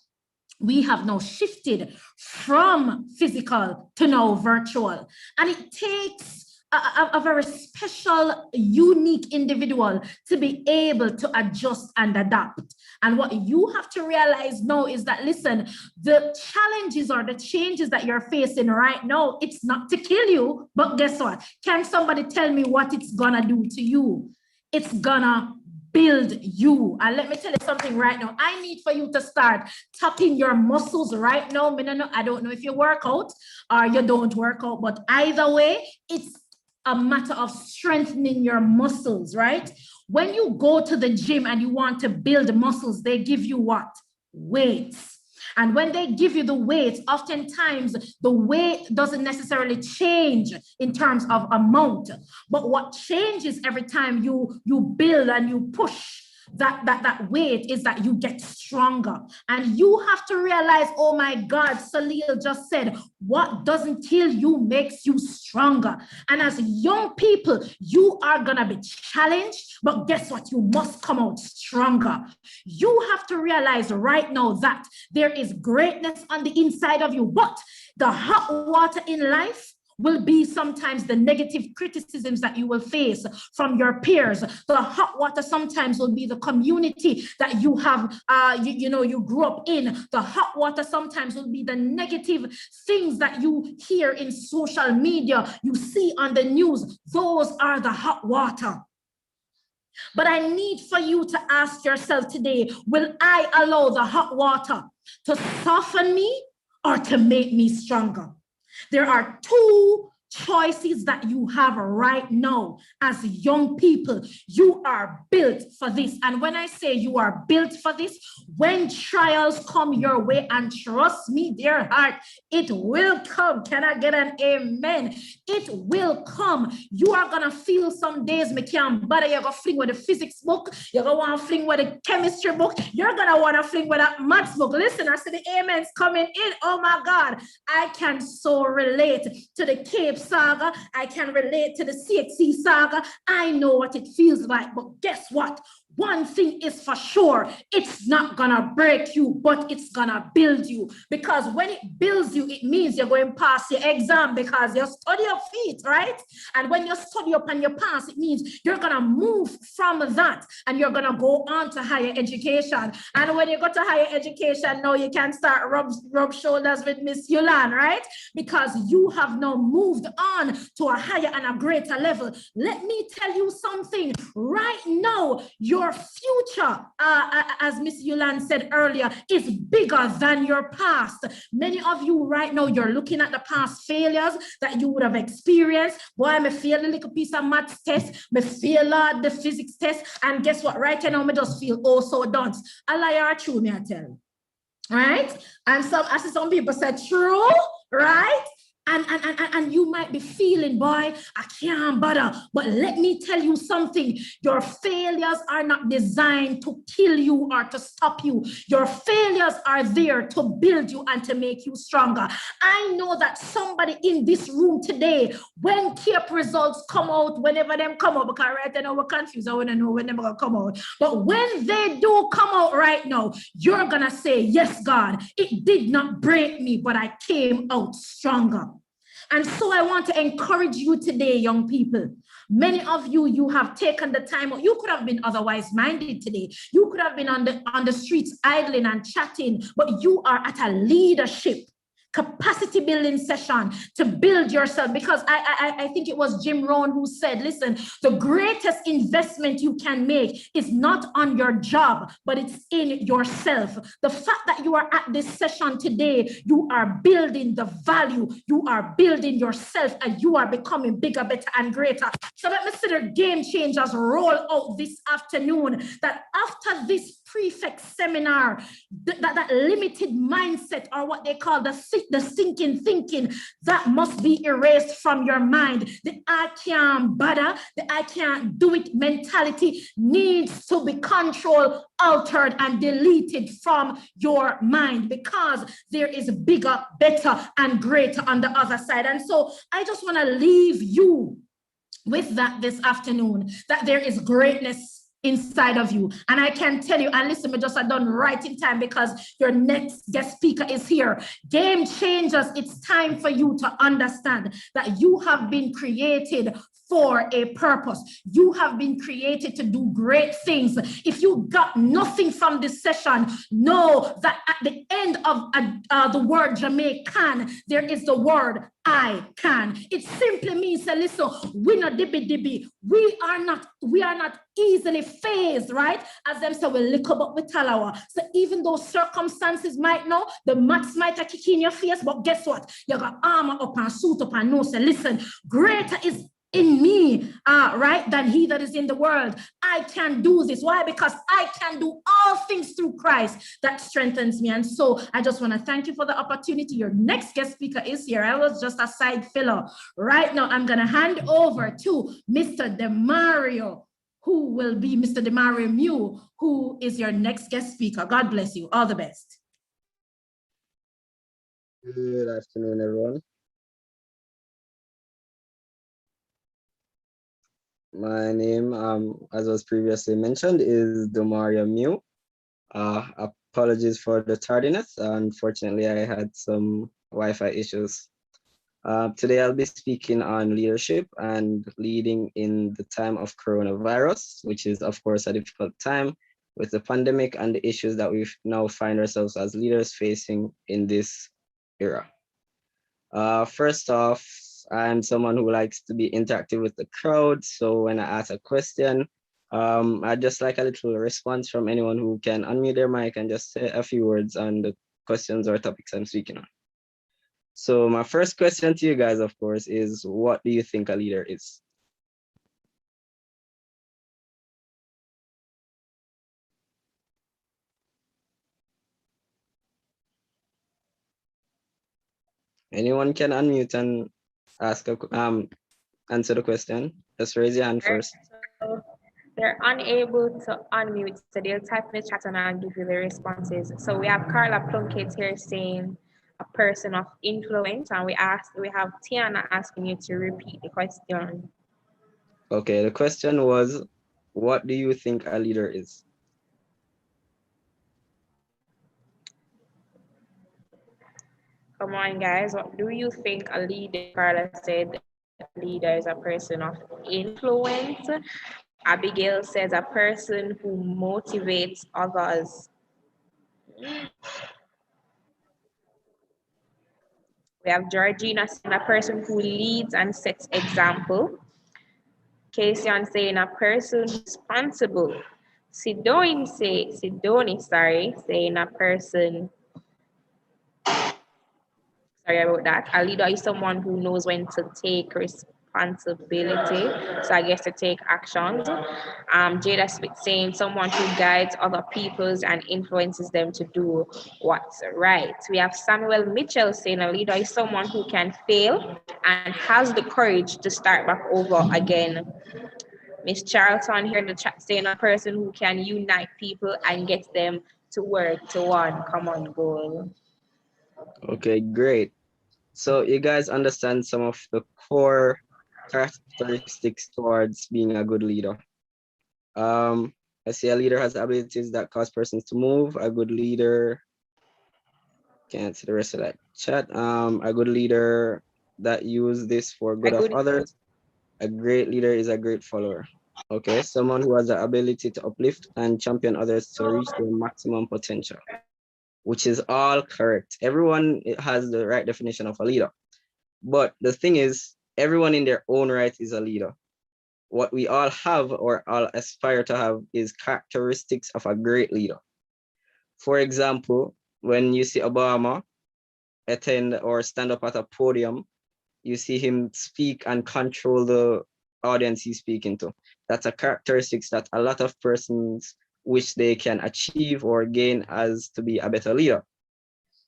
We have now shifted from physical to now virtual. And it takes a very special, unique individual to be able to adjust and adapt. And what you have to realize now is that, listen, the challenges or the changes that you're facing right now, it's not to kill you, but guess what? Can somebody tell me what it's gonna do to you? It's gonna build you. And let me tell you something right now. I need for you to start tapping your muscles right now. I don't know if you work out or you don't work out, but either way, it's a matter of strengthening your muscles, right? When you go to the gym and you want to build muscles, they give you what? Weights. And when they give you the weight, oftentimes the weight doesn't necessarily change in terms of amount. But what changes every time you build and you push that weight is that you get stronger. And you have to realize, oh my God, Salil just said, what doesn't kill you makes you stronger. And as young people, you are gonna be challenged, but guess what? You must come out stronger. You have to realize right now that there is greatness on the inside of you, but the hot water in life will be sometimes the negative criticisms that you will face from your peers. The hot water sometimes will be the community that you have, you grew up in. The hot water sometimes will be the negative things that you hear in social media, you see on the news. Those are the hot water. But I need for you to ask yourself today, will I allow the hot water to soften me or to make me stronger? There are two choices that you have right now as young people. You are built for this. And when I say you are built for this, when trials come your way, and trust me, dear heart, it will come. Can I get an amen? It will come. You are going to feel some days, me can't bother. You're going to fling with the physics book. You're going to want to fling with the chemistry book. You're going to want to fling with that maths book. Listen, I see the amens coming in. Oh my God. I can so relate to the Cape Saga. I can relate to the CXC Saga. I know what it feels like, but guess what? One thing is for sure, it's not gonna break you, but it's gonna build you. Because when it builds you, it means you're going past your exam because you study your feet, right? And when you study up and you pass, it means you're gonna move from that and you're gonna go on to higher education. And when you go to higher education, now you can start rub shoulders with Miss Yulan, right? Because you have now moved on to a higher and a greater level. Let me tell you something right now. Your future, as Miss Yulan said earlier, is bigger than your past. Many of you right now, you're looking at the past failures that you would have experienced. Boy, I fail a little piece of maths test, I fail the physics test, and guess what? Right now, I just feel oh so done. A liar true, me I tell you. Right? And some people said true, right? And you might be feeling, boy, I can't bother. But let me tell you something. Your failures are not designed to kill you or to stop you. Your failures are there to build you and to make you stronger. I know that somebody in this room today, when CAPE results come out, whenever them come out, because right now we're confused, I want to know when they're going to come out. But when they do come out right now, you're going to say, yes, God, it did not break me, but I came out stronger. And so I want to encourage you today, young people. Many of you, you have taken the time. You could have been otherwise minded today. You could have been on the streets idling and chatting, but you are at a leadership capacity building session to build yourself. Because I think it was Jim Rohn who said, listen, the greatest investment you can make is not on your job, but it's in yourself. The fact that you are at this session today, you are building the value, you are building yourself, and you are becoming bigger, better, and greater. So let me see the game changers roll out this afternoon, that after this prefect seminar, that limited mindset, or what they call the stinking thinking, that must be erased from your mind. The I can't bother, the I can't do it mentality needs to be controlled, altered, and deleted from your mind, because there is bigger, better, and greater on the other side. And so I just want to leave you with that this afternoon, that there is greatness inside of you. And I can tell you, and listen, we just are done right in time because your next guest speaker is here. Game changers, it's time for you to understand that you have been created for a purpose. You have been created to do great things. If you got nothing from this session, know that at the end of the word Jamaican, there is the word I can. It simply means that, listen, we're not dibby. We are not easily phased, right? As them say, we lick up with talawa. So even though circumstances might know, the maths might kick in your face, but guess what? You got armor up and suit up and know, say, listen, greater is in me right, than he that is in the world. I can do this. Why? Because I can do all things through Christ that strengthens me. And so I just want to thank you for the opportunity. Your next guest speaker is here. I was just a side filler. Right now, I'm going to hand over to Mr. DeMario, who will be Mr. DeMario Mew, who is your next guest speaker. God bless you. All the best. Good afternoon, everyone. My name, as was previously mentioned, is DeMario Mew. Apologies for the tardiness. Unfortunately, I had some Wi-Fi issues. Today, I'll be speaking on leadership and leading in the time of coronavirus, which is, of course, a difficult time with the pandemic and the issues that we now find ourselves as leaders facing in this era. First off, I'm someone who likes to be interactive with the crowd. So when I ask a question, I just like a little response from anyone who can unmute their mic and just say a few words on the questions or topics I'm speaking on. So my first question to you guys, of course, is what do you think a leader is? Anyone can unmute and ask answer the question. Just raise your hand first. So they're unable to unmute, so they'll type in the chat and I'll give you the responses. So we have Carla Plunkett here saying a person of influence, and we have Tiana asking you to repeat the question. Okay, the question was, what do you think a leader is? Come on, guys. What do you think a leader? Carla said a leader is a person of influence. Abigail says a person who motivates others. We have Georgina saying a person who leads and sets example. Casey saying a person responsible. Sidoni saying a person. Sorry about that. A leader is someone who knows when to take responsibility. So I guess to take actions. Jada Smith saying someone who guides other peoples and influences them to do what's right. We have Samuel Mitchell saying a leader is someone who can fail and has the courage to start back over again. Miss Charlton here in the chat saying a person who can unite people and get them to work to one common goal. Okay, great. So you guys understand some of the core characteristics towards being a good leader. I see a leader has abilities that cause persons to move. A good leader, can't see the rest of that chat. A good leader that use this for good of others. A great leader is a great follower. Okay, someone who has the ability to uplift and champion others to reach their maximum potential, which is all correct. Everyone has the right definition of a leader. But the thing is, everyone in their own right is a leader. What we all have or all aspire to have is characteristics of a great leader. For example, when you see Obama attend or stand up at a podium, you see him speak and control the audience he's speaking to. That's a characteristics that a lot of persons wish they can achieve or gain as to be a better leader.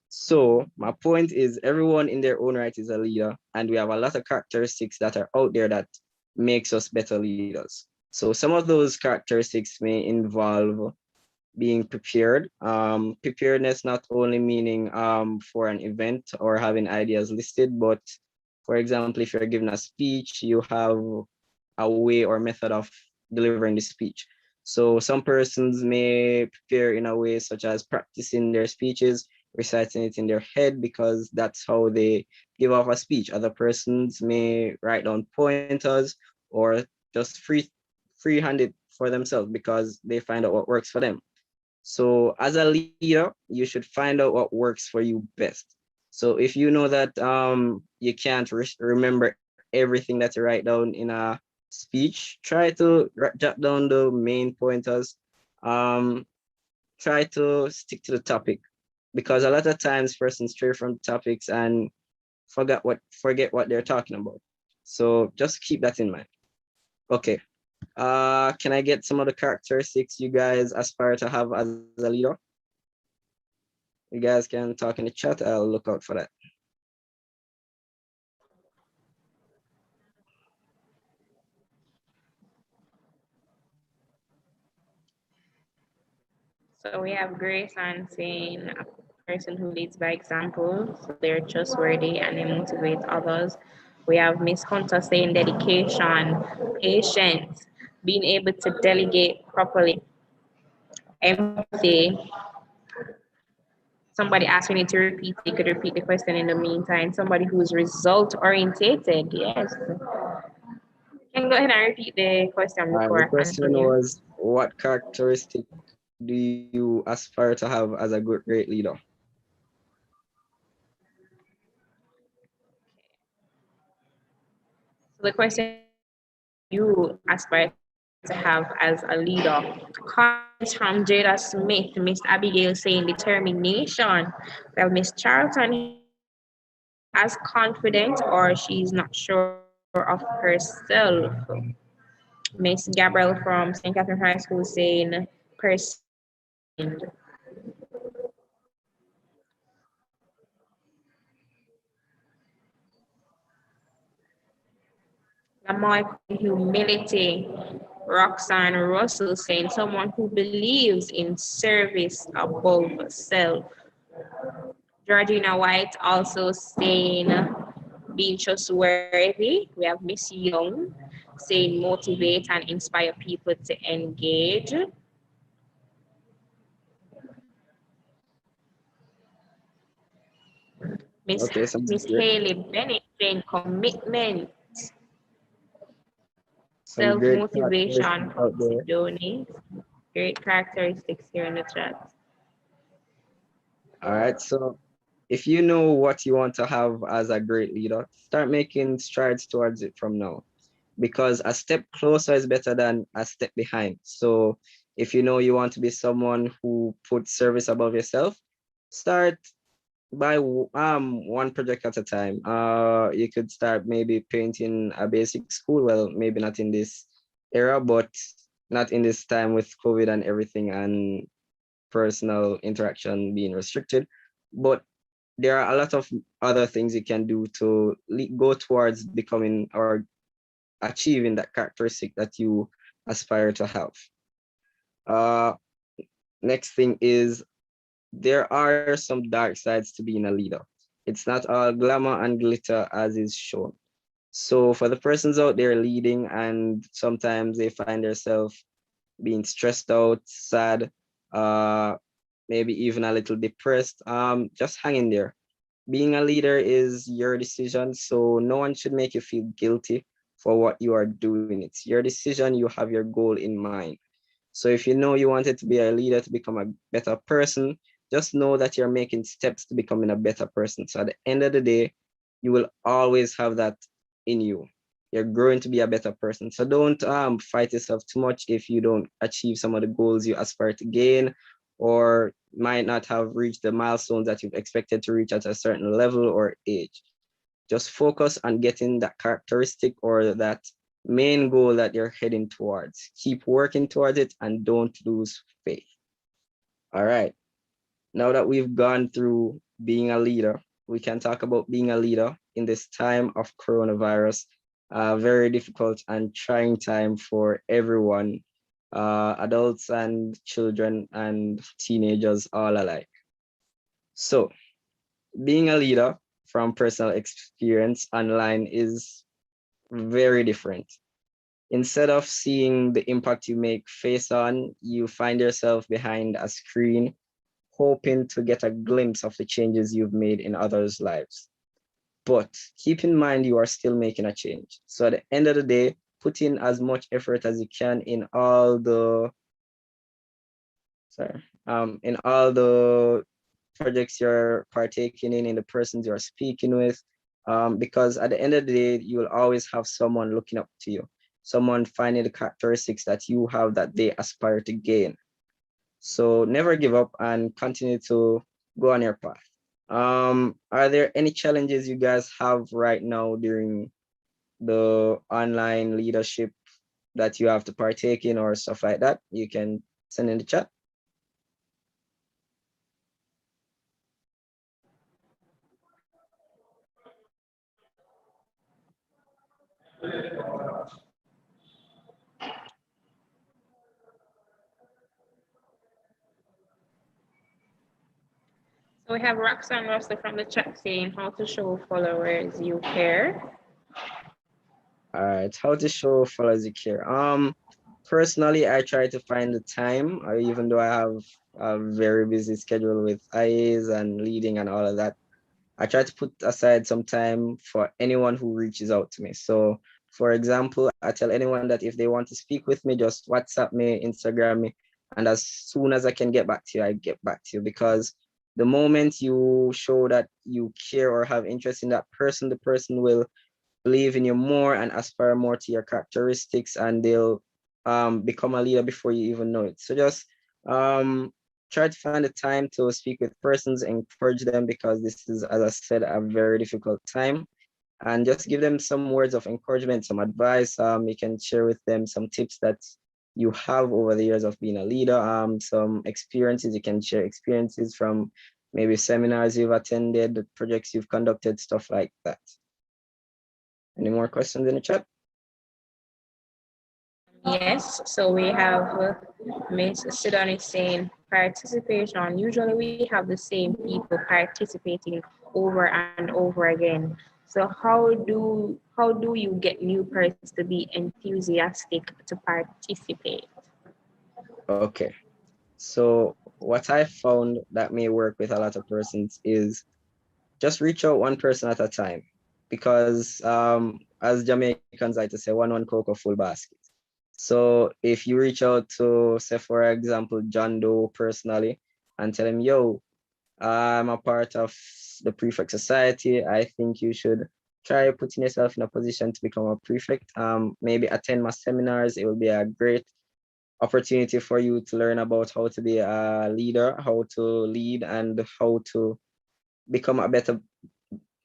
So my point is everyone in their own right is a leader, and we have a lot of characteristics that are out there that makes us better leaders. So some of those characteristics may involve being prepared. Preparedness not only meaning for an event or having ideas listed, but for example, if you're giving a speech, you have a way or method of delivering the speech. So some persons may prepare in a way such as practicing their speeches, reciting it in their head because that's how they give off a speech. Other persons may write down pointers or just freehand it for themselves because they find out what works for them. So as a leader, you should find out what works for you best. So if you know that you can't remember everything that you write down in a speech, try to jot down the main pointers. Try to stick to the topic, because a lot of times persons stray from topics and forget what they're talking about. So just keep that in mind. Okay. Can I get some of the characteristics you guys aspire to have as a leader? You guys can talk in the chat. I'll look out for that. So we have Grace and saying a person who leads by example, so they're trustworthy and they motivate others. We have Miss Hunter saying dedication, patience, being able to delegate properly, empathy. Somebody asked me to repeat, they could repeat the question in the meantime. Somebody who's result orientated, yes. Can go ahead and repeat the question All right, the before I question continue. was, what characteristic do you aspire to have as a great leader? So the question you aspire to have as a leader. Comments from Jada Smith, Miss Abigail saying determination. Well, Miss Charlton as confident or she's not sure of herself. Miss Gabrielle from St. Catherine High School saying persistent. Lamoy humility. Roxanne Russell saying someone who believes in service above self. Georgina White also saying being trustworthy. We have Miss Young saying motivate and inspire people to engage. Miss Okay, sounds Miss great. Haley Bennett saying commitment, Some great self-motivation characteristics from out there. Sidoni. Great characteristics here in the chat. All right, so if you know what you want to have as a great leader, start making strides towards it from now, because a step closer is better than a step behind. So if you know you want to be someone who puts service above yourself, start by one project at a time. You could start maybe painting a basic school. Well, maybe not in this era, but not in this time with COVID and everything and personal interaction being restricted. But there are a lot of other things you can do to go towards becoming or achieving that characteristic that you aspire to have. Next thing is, there are some dark sides to being a leader. It's not all glamour and glitter as is shown. So for the persons out there leading and sometimes they find themselves being stressed out, sad, maybe even a little depressed, just hang in there. Being a leader is your decision, so no one should make you feel guilty for what you are doing. It's your decision, you have your goal in mind. So if you know you wanted to be a leader to become a better person, just know that you're making steps to becoming a better person. So at the end of the day, you will always have that in you. You're growing to be a better person. So don't fight yourself too much if you don't achieve some of the goals you aspire to gain, or might not have reached the milestones that you've expected to reach at a certain level or age. Just focus on getting that characteristic or that main goal that you're heading towards. Keep working towards it and don't lose faith. All right. Now that we've gone through being a leader, we can talk about being a leader in this time of coronavirus. Very difficult and trying time for everyone, adults and children and teenagers all alike. So being a leader from personal experience online is very different. Instead of seeing the impact you make face on, you find yourself behind a screen, hoping to get a glimpse of the changes you've made in others' lives. But keep in mind, you are still making a change. So at the end of the day, put in as much effort as you can in all the, in all the projects you're partaking in the persons you're speaking with, because at the end of the day, you will always have someone looking up to you, someone finding the characteristics that you have that they aspire to gain. So never give up and continue to go on your path. Are there any challenges you guys have right now during the online leadership that you have to partake in or stuff like that, you can send in the chat. So we have Roxanne Russell from the chat saying how to show followers you care. All right, how to show followers you care. Personally, I try to find the time, even though I have a very busy schedule with IAs and leading and all of that. I try to put aside some time for anyone who reaches out to me. So, for example, I tell anyone that if they want to speak with me, just WhatsApp me, Instagram me, and as soon as I can get back to you, I get back to you. Because the moment you show that you care or have interest in that person, the person will believe in you more and aspire more to your characteristics, and they'll become a leader before you even know it. So just try to find a time to speak with persons, encourage them, because this is, as I said, a very difficult time. And just give them some words of encouragement, some advice. You can share with them some tips that you have over the years of being a leader, some experiences. You can share experiences from maybe seminars you've attended, the projects you've conducted, stuff like that. Any more questions in the chat? Yes, so we have Ms. Sidoni saying participation. Usually we have the same people participating over and over again. So how do you get new persons to be enthusiastic to participate? Okay, so what I found that may work with a lot of persons is just reach out one person at a time, because as Jamaicans like to say, one cocoa full basket. So if you reach out to, say for example, John Doe personally and tell him, yo, I'm a part of the prefect society, I think you should try putting yourself in a position to become a prefect. Maybe attend my seminars. It will be a great opportunity for you to learn about how to be a leader, how to lead, and how to become a better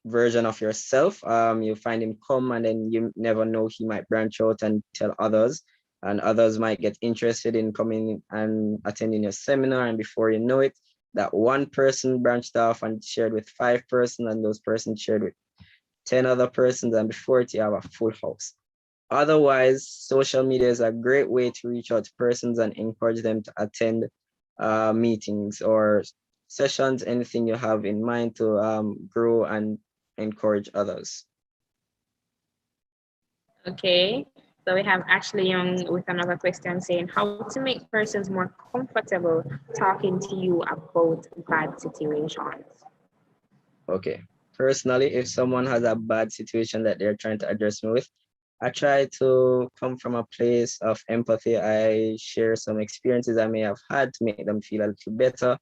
version of yourself. You find him come, and then you never know, he might branch out and tell others, and others might get interested in coming and attending your seminar, and before you know it, that one person branched off and shared with 5 persons, and those persons shared with 10 other persons, and before it, you have a full house. Otherwise, social media is a great way to reach out to persons and encourage them to attend meetings or sessions, anything you have in mind to grow and encourage others. Okay, so we have Ashley Young with another question saying how to make persons more comfortable talking to you about bad situations. Okay, personally, if someone has a bad situation that they're trying to address me with, I try to come from a place of empathy. I share some experiences I may have had to make them feel a little better.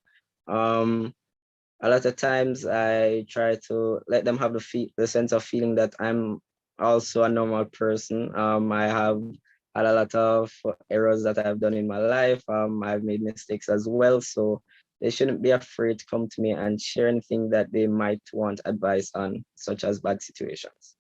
A lot of times I try to let them have the sense of feeling that I'm also a normal person. I have had a lot of errors that I've done in my life. I've made mistakes as well. So they shouldn't be afraid to come to me and share anything that they might want advice on, such as bad situations.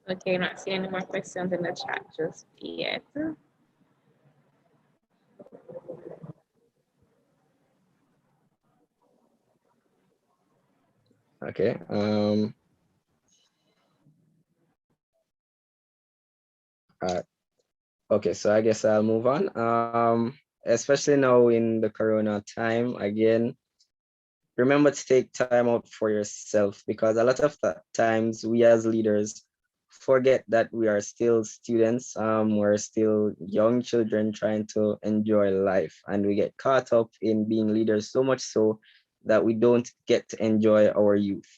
Okay, not seeing any more questions in the chat just yet. Okay. Okay, so I guess I'll move on. Especially now in the Corona time, again, remember to take time out for yourself, because a lot of times we as leaders forget that we are still students. We're still young children trying to enjoy life, and we get caught up in being leaders so much so that we don't get to enjoy our youth.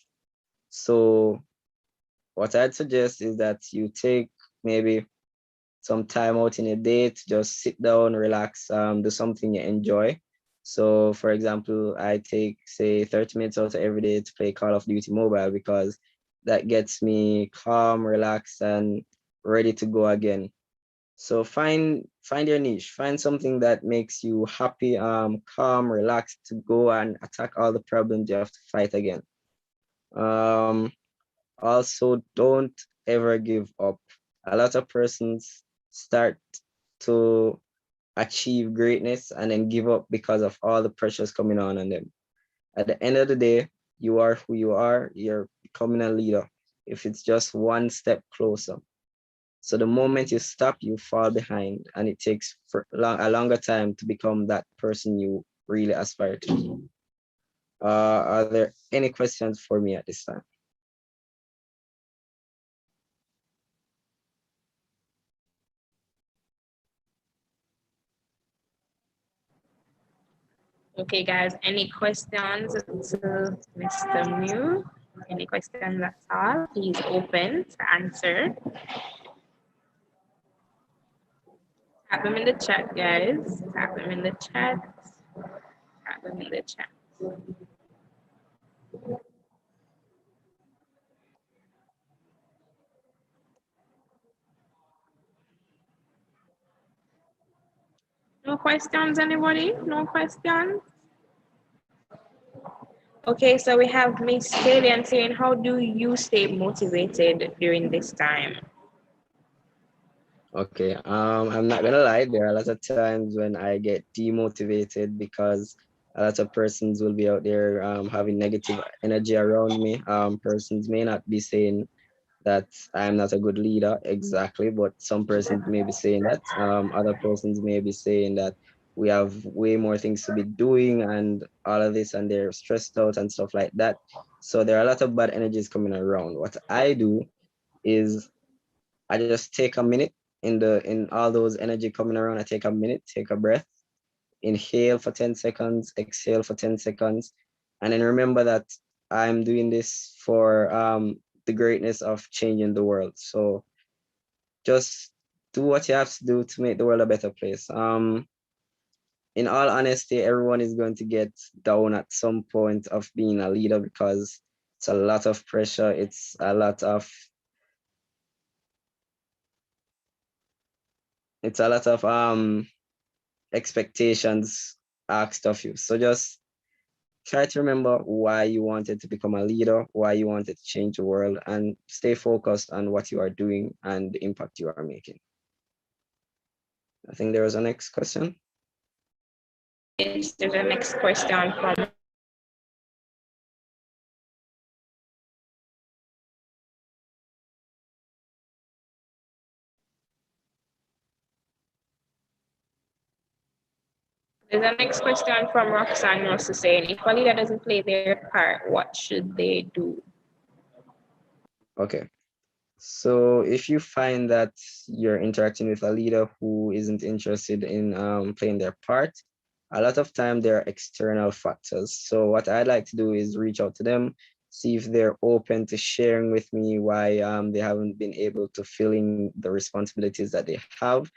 So what I'd suggest is that you take maybe some time out in a day to just sit down, relax, do something you enjoy. So for example, I take say 30 minutes out every day to play Call of Duty Mobile, because that gets me calm, relaxed, and ready to go again. So find your niche, find something that makes you happy, calm, relaxed to go and attack all the problems you have to fight again. Also, don't ever give up. A lot of persons start to achieve greatness and then give up because of all the pressures coming on them. At the end of the day, you are who you are, you're becoming a leader. If it's just one step closer. So the moment you stop, you fall behind, and it takes a longer time to become that person you really aspire to be. Are there any questions for me at this time? Okay, guys, any questions to Mr. Mew? Any questions at all? He's open to answer. Type them in the chat, guys. Type them in the chat. Type them in the chat. No questions, anybody? No questions? Okay, so we have Miss Kalian saying, how do you stay motivated during this time? Okay, I'm not gonna lie, there are a lot of times when I get demotivated because a lot of persons will be out there having negative energy around me. Persons may not be saying that I'm not a good leader exactly, but some persons may be saying that. Other persons may be saying that we have way more things to be doing and all of this, and they're stressed out and stuff like that. So there are a lot of bad energies coming around. What I do is I just take a minute in all those energy coming around. I take a minute, take a breath, inhale for 10 seconds, exhale for 10 seconds, and then remember that I'm doing this for the greatness of changing the world. So just do what you have to do to make the world a better place. In all honesty, everyone is going to get down at some point of being a leader because it's a lot of pressure. It's a lot of expectations asked of you. So just try to remember why you wanted to become a leader, why you wanted to change the world, and stay focused on what you are doing and the impact you are making. I think there was a next question. Yes, there's a next question from There's a next question from Roxanne Russell saying, if a leader doesn't play their part, what should they do? Okay. So if you find that you're interacting with a leader who isn't interested in playing their part, a lot of time there are external factors. So what I'd like to do is reach out to them, see if they're open to sharing with me why they haven't been able to fill in the responsibilities that they have.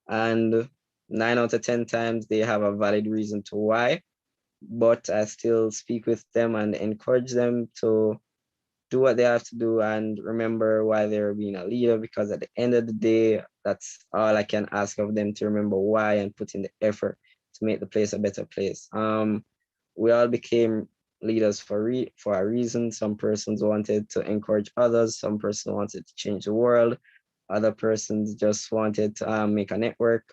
And 9 out of 10 times they have a valid reason to why, but I still speak with them and encourage them to do what they have to do and remember why they're being a leader, because at the end of the day, that's all I can ask of them, to remember why and put in the effort to make the place a better place. We all became leaders for a reason. Some persons wanted to encourage others, some person wanted to change the world, other persons just wanted to make a network,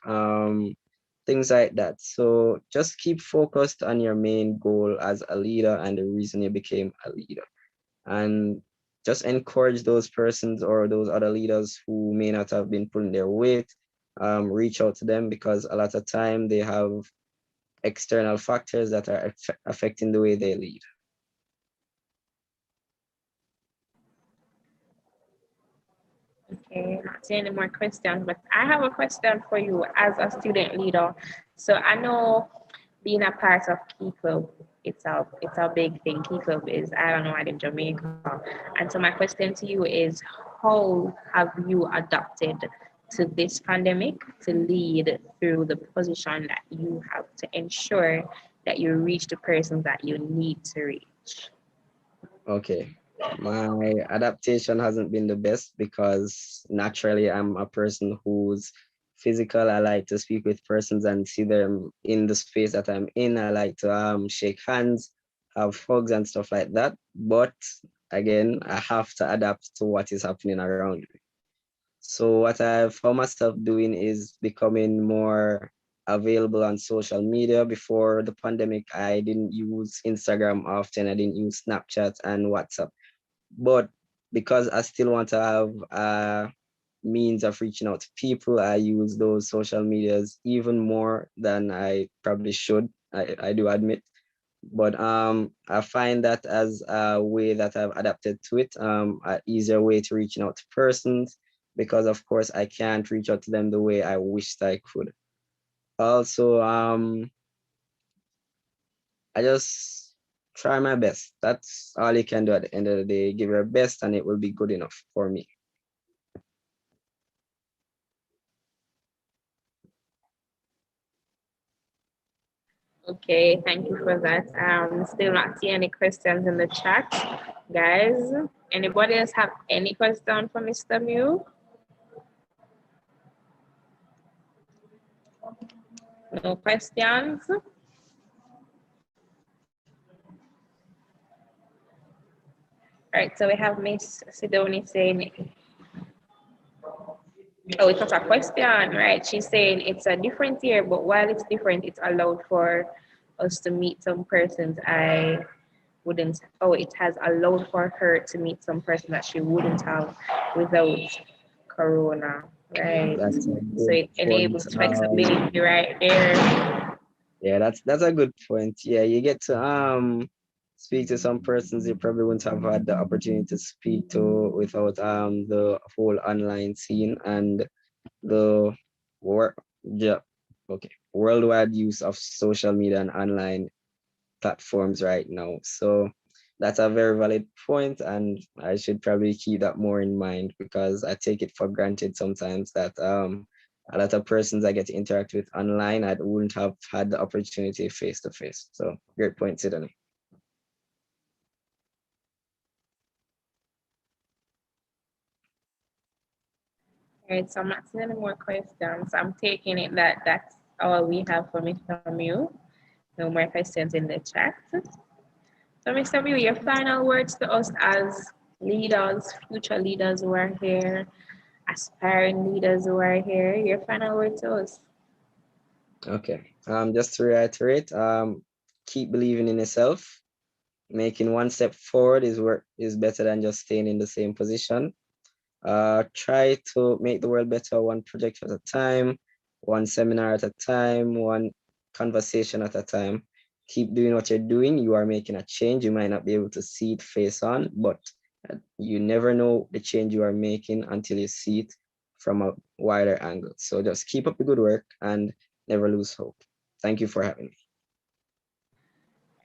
things like that. So just keep focused on your main goal as a leader and the reason you became a leader, and just encourage those persons or those other leaders who may not have been pulling their weight. Reach out to them, because a lot of time they have external factors that are affecting the way they lead. Okay, not seeing any more questions, but I have a question for you as a student leader. So I know being a part of Key Club, it's a big thing. Key Club is island-wide in Jamaica. And so my question to you is, how have you adapted to this pandemic to lead through the position that you have to ensure that you reach the persons that you need to reach? Okay. My adaptation hasn't been the best because naturally I'm a person who's physical. I like to speak with persons and see them in the space that I'm in. I like to shake hands, have hugs and stuff like that. But again, I have to adapt to what is happening around me. So what I've found myself doing is becoming more available on social media. Before the pandemic, I didn't use Instagram often. I didn't use Snapchat and WhatsApp. But because I still want to have a means of reaching out to people, I use those social medias even more than I probably should. I do admit. But I find that as a way that I've adapted to it, an easier way to reaching out to persons, because of course I can't reach out to them the way I wished I could. Also, I just try my best. That's all you can do at the end of the day. Give your best and it will be good enough for me. Okay, thank you for that. Still not see any questions in the chat, guys. Anybody else have any question for Mr. Mew? No questions? All right, so we have Miss Sidoni saying, oh, it's not a question, right? She's saying it's a different year, but while it's different, it's allowed for us to meet some persons I wouldn't, oh, it has allowed for her to meet some person that she wouldn't have without Corona, right? That's a So good it enables point. flexibility right there. Yeah, that's a good point. Yeah, you get to speak to some persons you probably wouldn't have had the opportunity to speak to without the whole online scene and the work, yeah, okay, worldwide use of social media and online platforms right now. So that's a very valid point, and I should probably keep that more in mind, because I take it for granted sometimes that a lot of persons I get to interact with online, I wouldn't have had the opportunity face to face. So great point, Sydney. All right, so I'm not seeing any more questions. I'm taking it that that's all we have for Mr. Mew. No more questions in the chat. So Mr. Mew, your final words to us as leaders, future leaders who are here, aspiring leaders who are here, your final word to us. Okay, just to reiterate, keep believing in yourself. Making one step forward is better than just staying in the same position. Try to make the world better one project at a time, one seminar at a time, one conversation at a time. Keep doing what you're doing. You are making a change. You might not be able to see it face on, but you never know the change you are making until you see it from a wider angle. So just keep up the good work and never lose hope. Thank you for having me.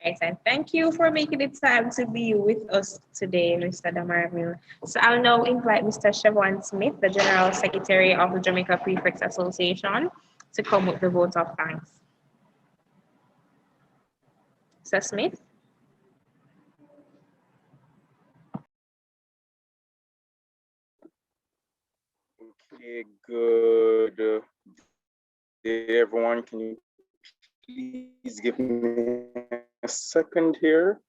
Right, and thank you for making the time to be with us today, Mr. Damarville. So I'll now invite Mr. Siobhan Smith, the General Secretary of the Jamaica Prefects Association, to come with the vote of thanks. Mr. Smith? Okay, good day, everyone. Can you please give me a second here?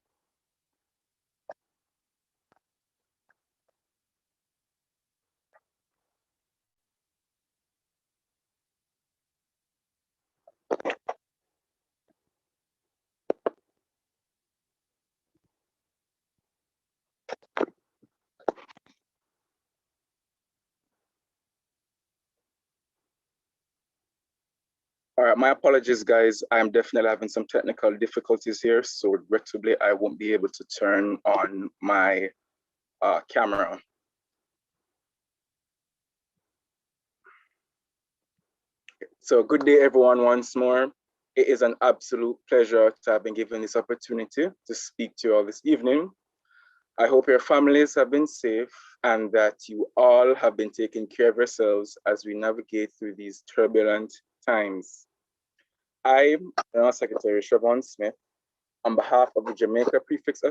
All right, my apologies, guys. I'm definitely having some technical difficulties here, so regrettably, I won't be able to turn on my camera. So good day, everyone, once more. It is an absolute pleasure to have been given this opportunity to speak to you all this evening. I hope your families have been safe and that you all have been taking care of yourselves as we navigate through these turbulent times. I'm General Secretary Siobhan Smith, on behalf of the Jamaica Prefects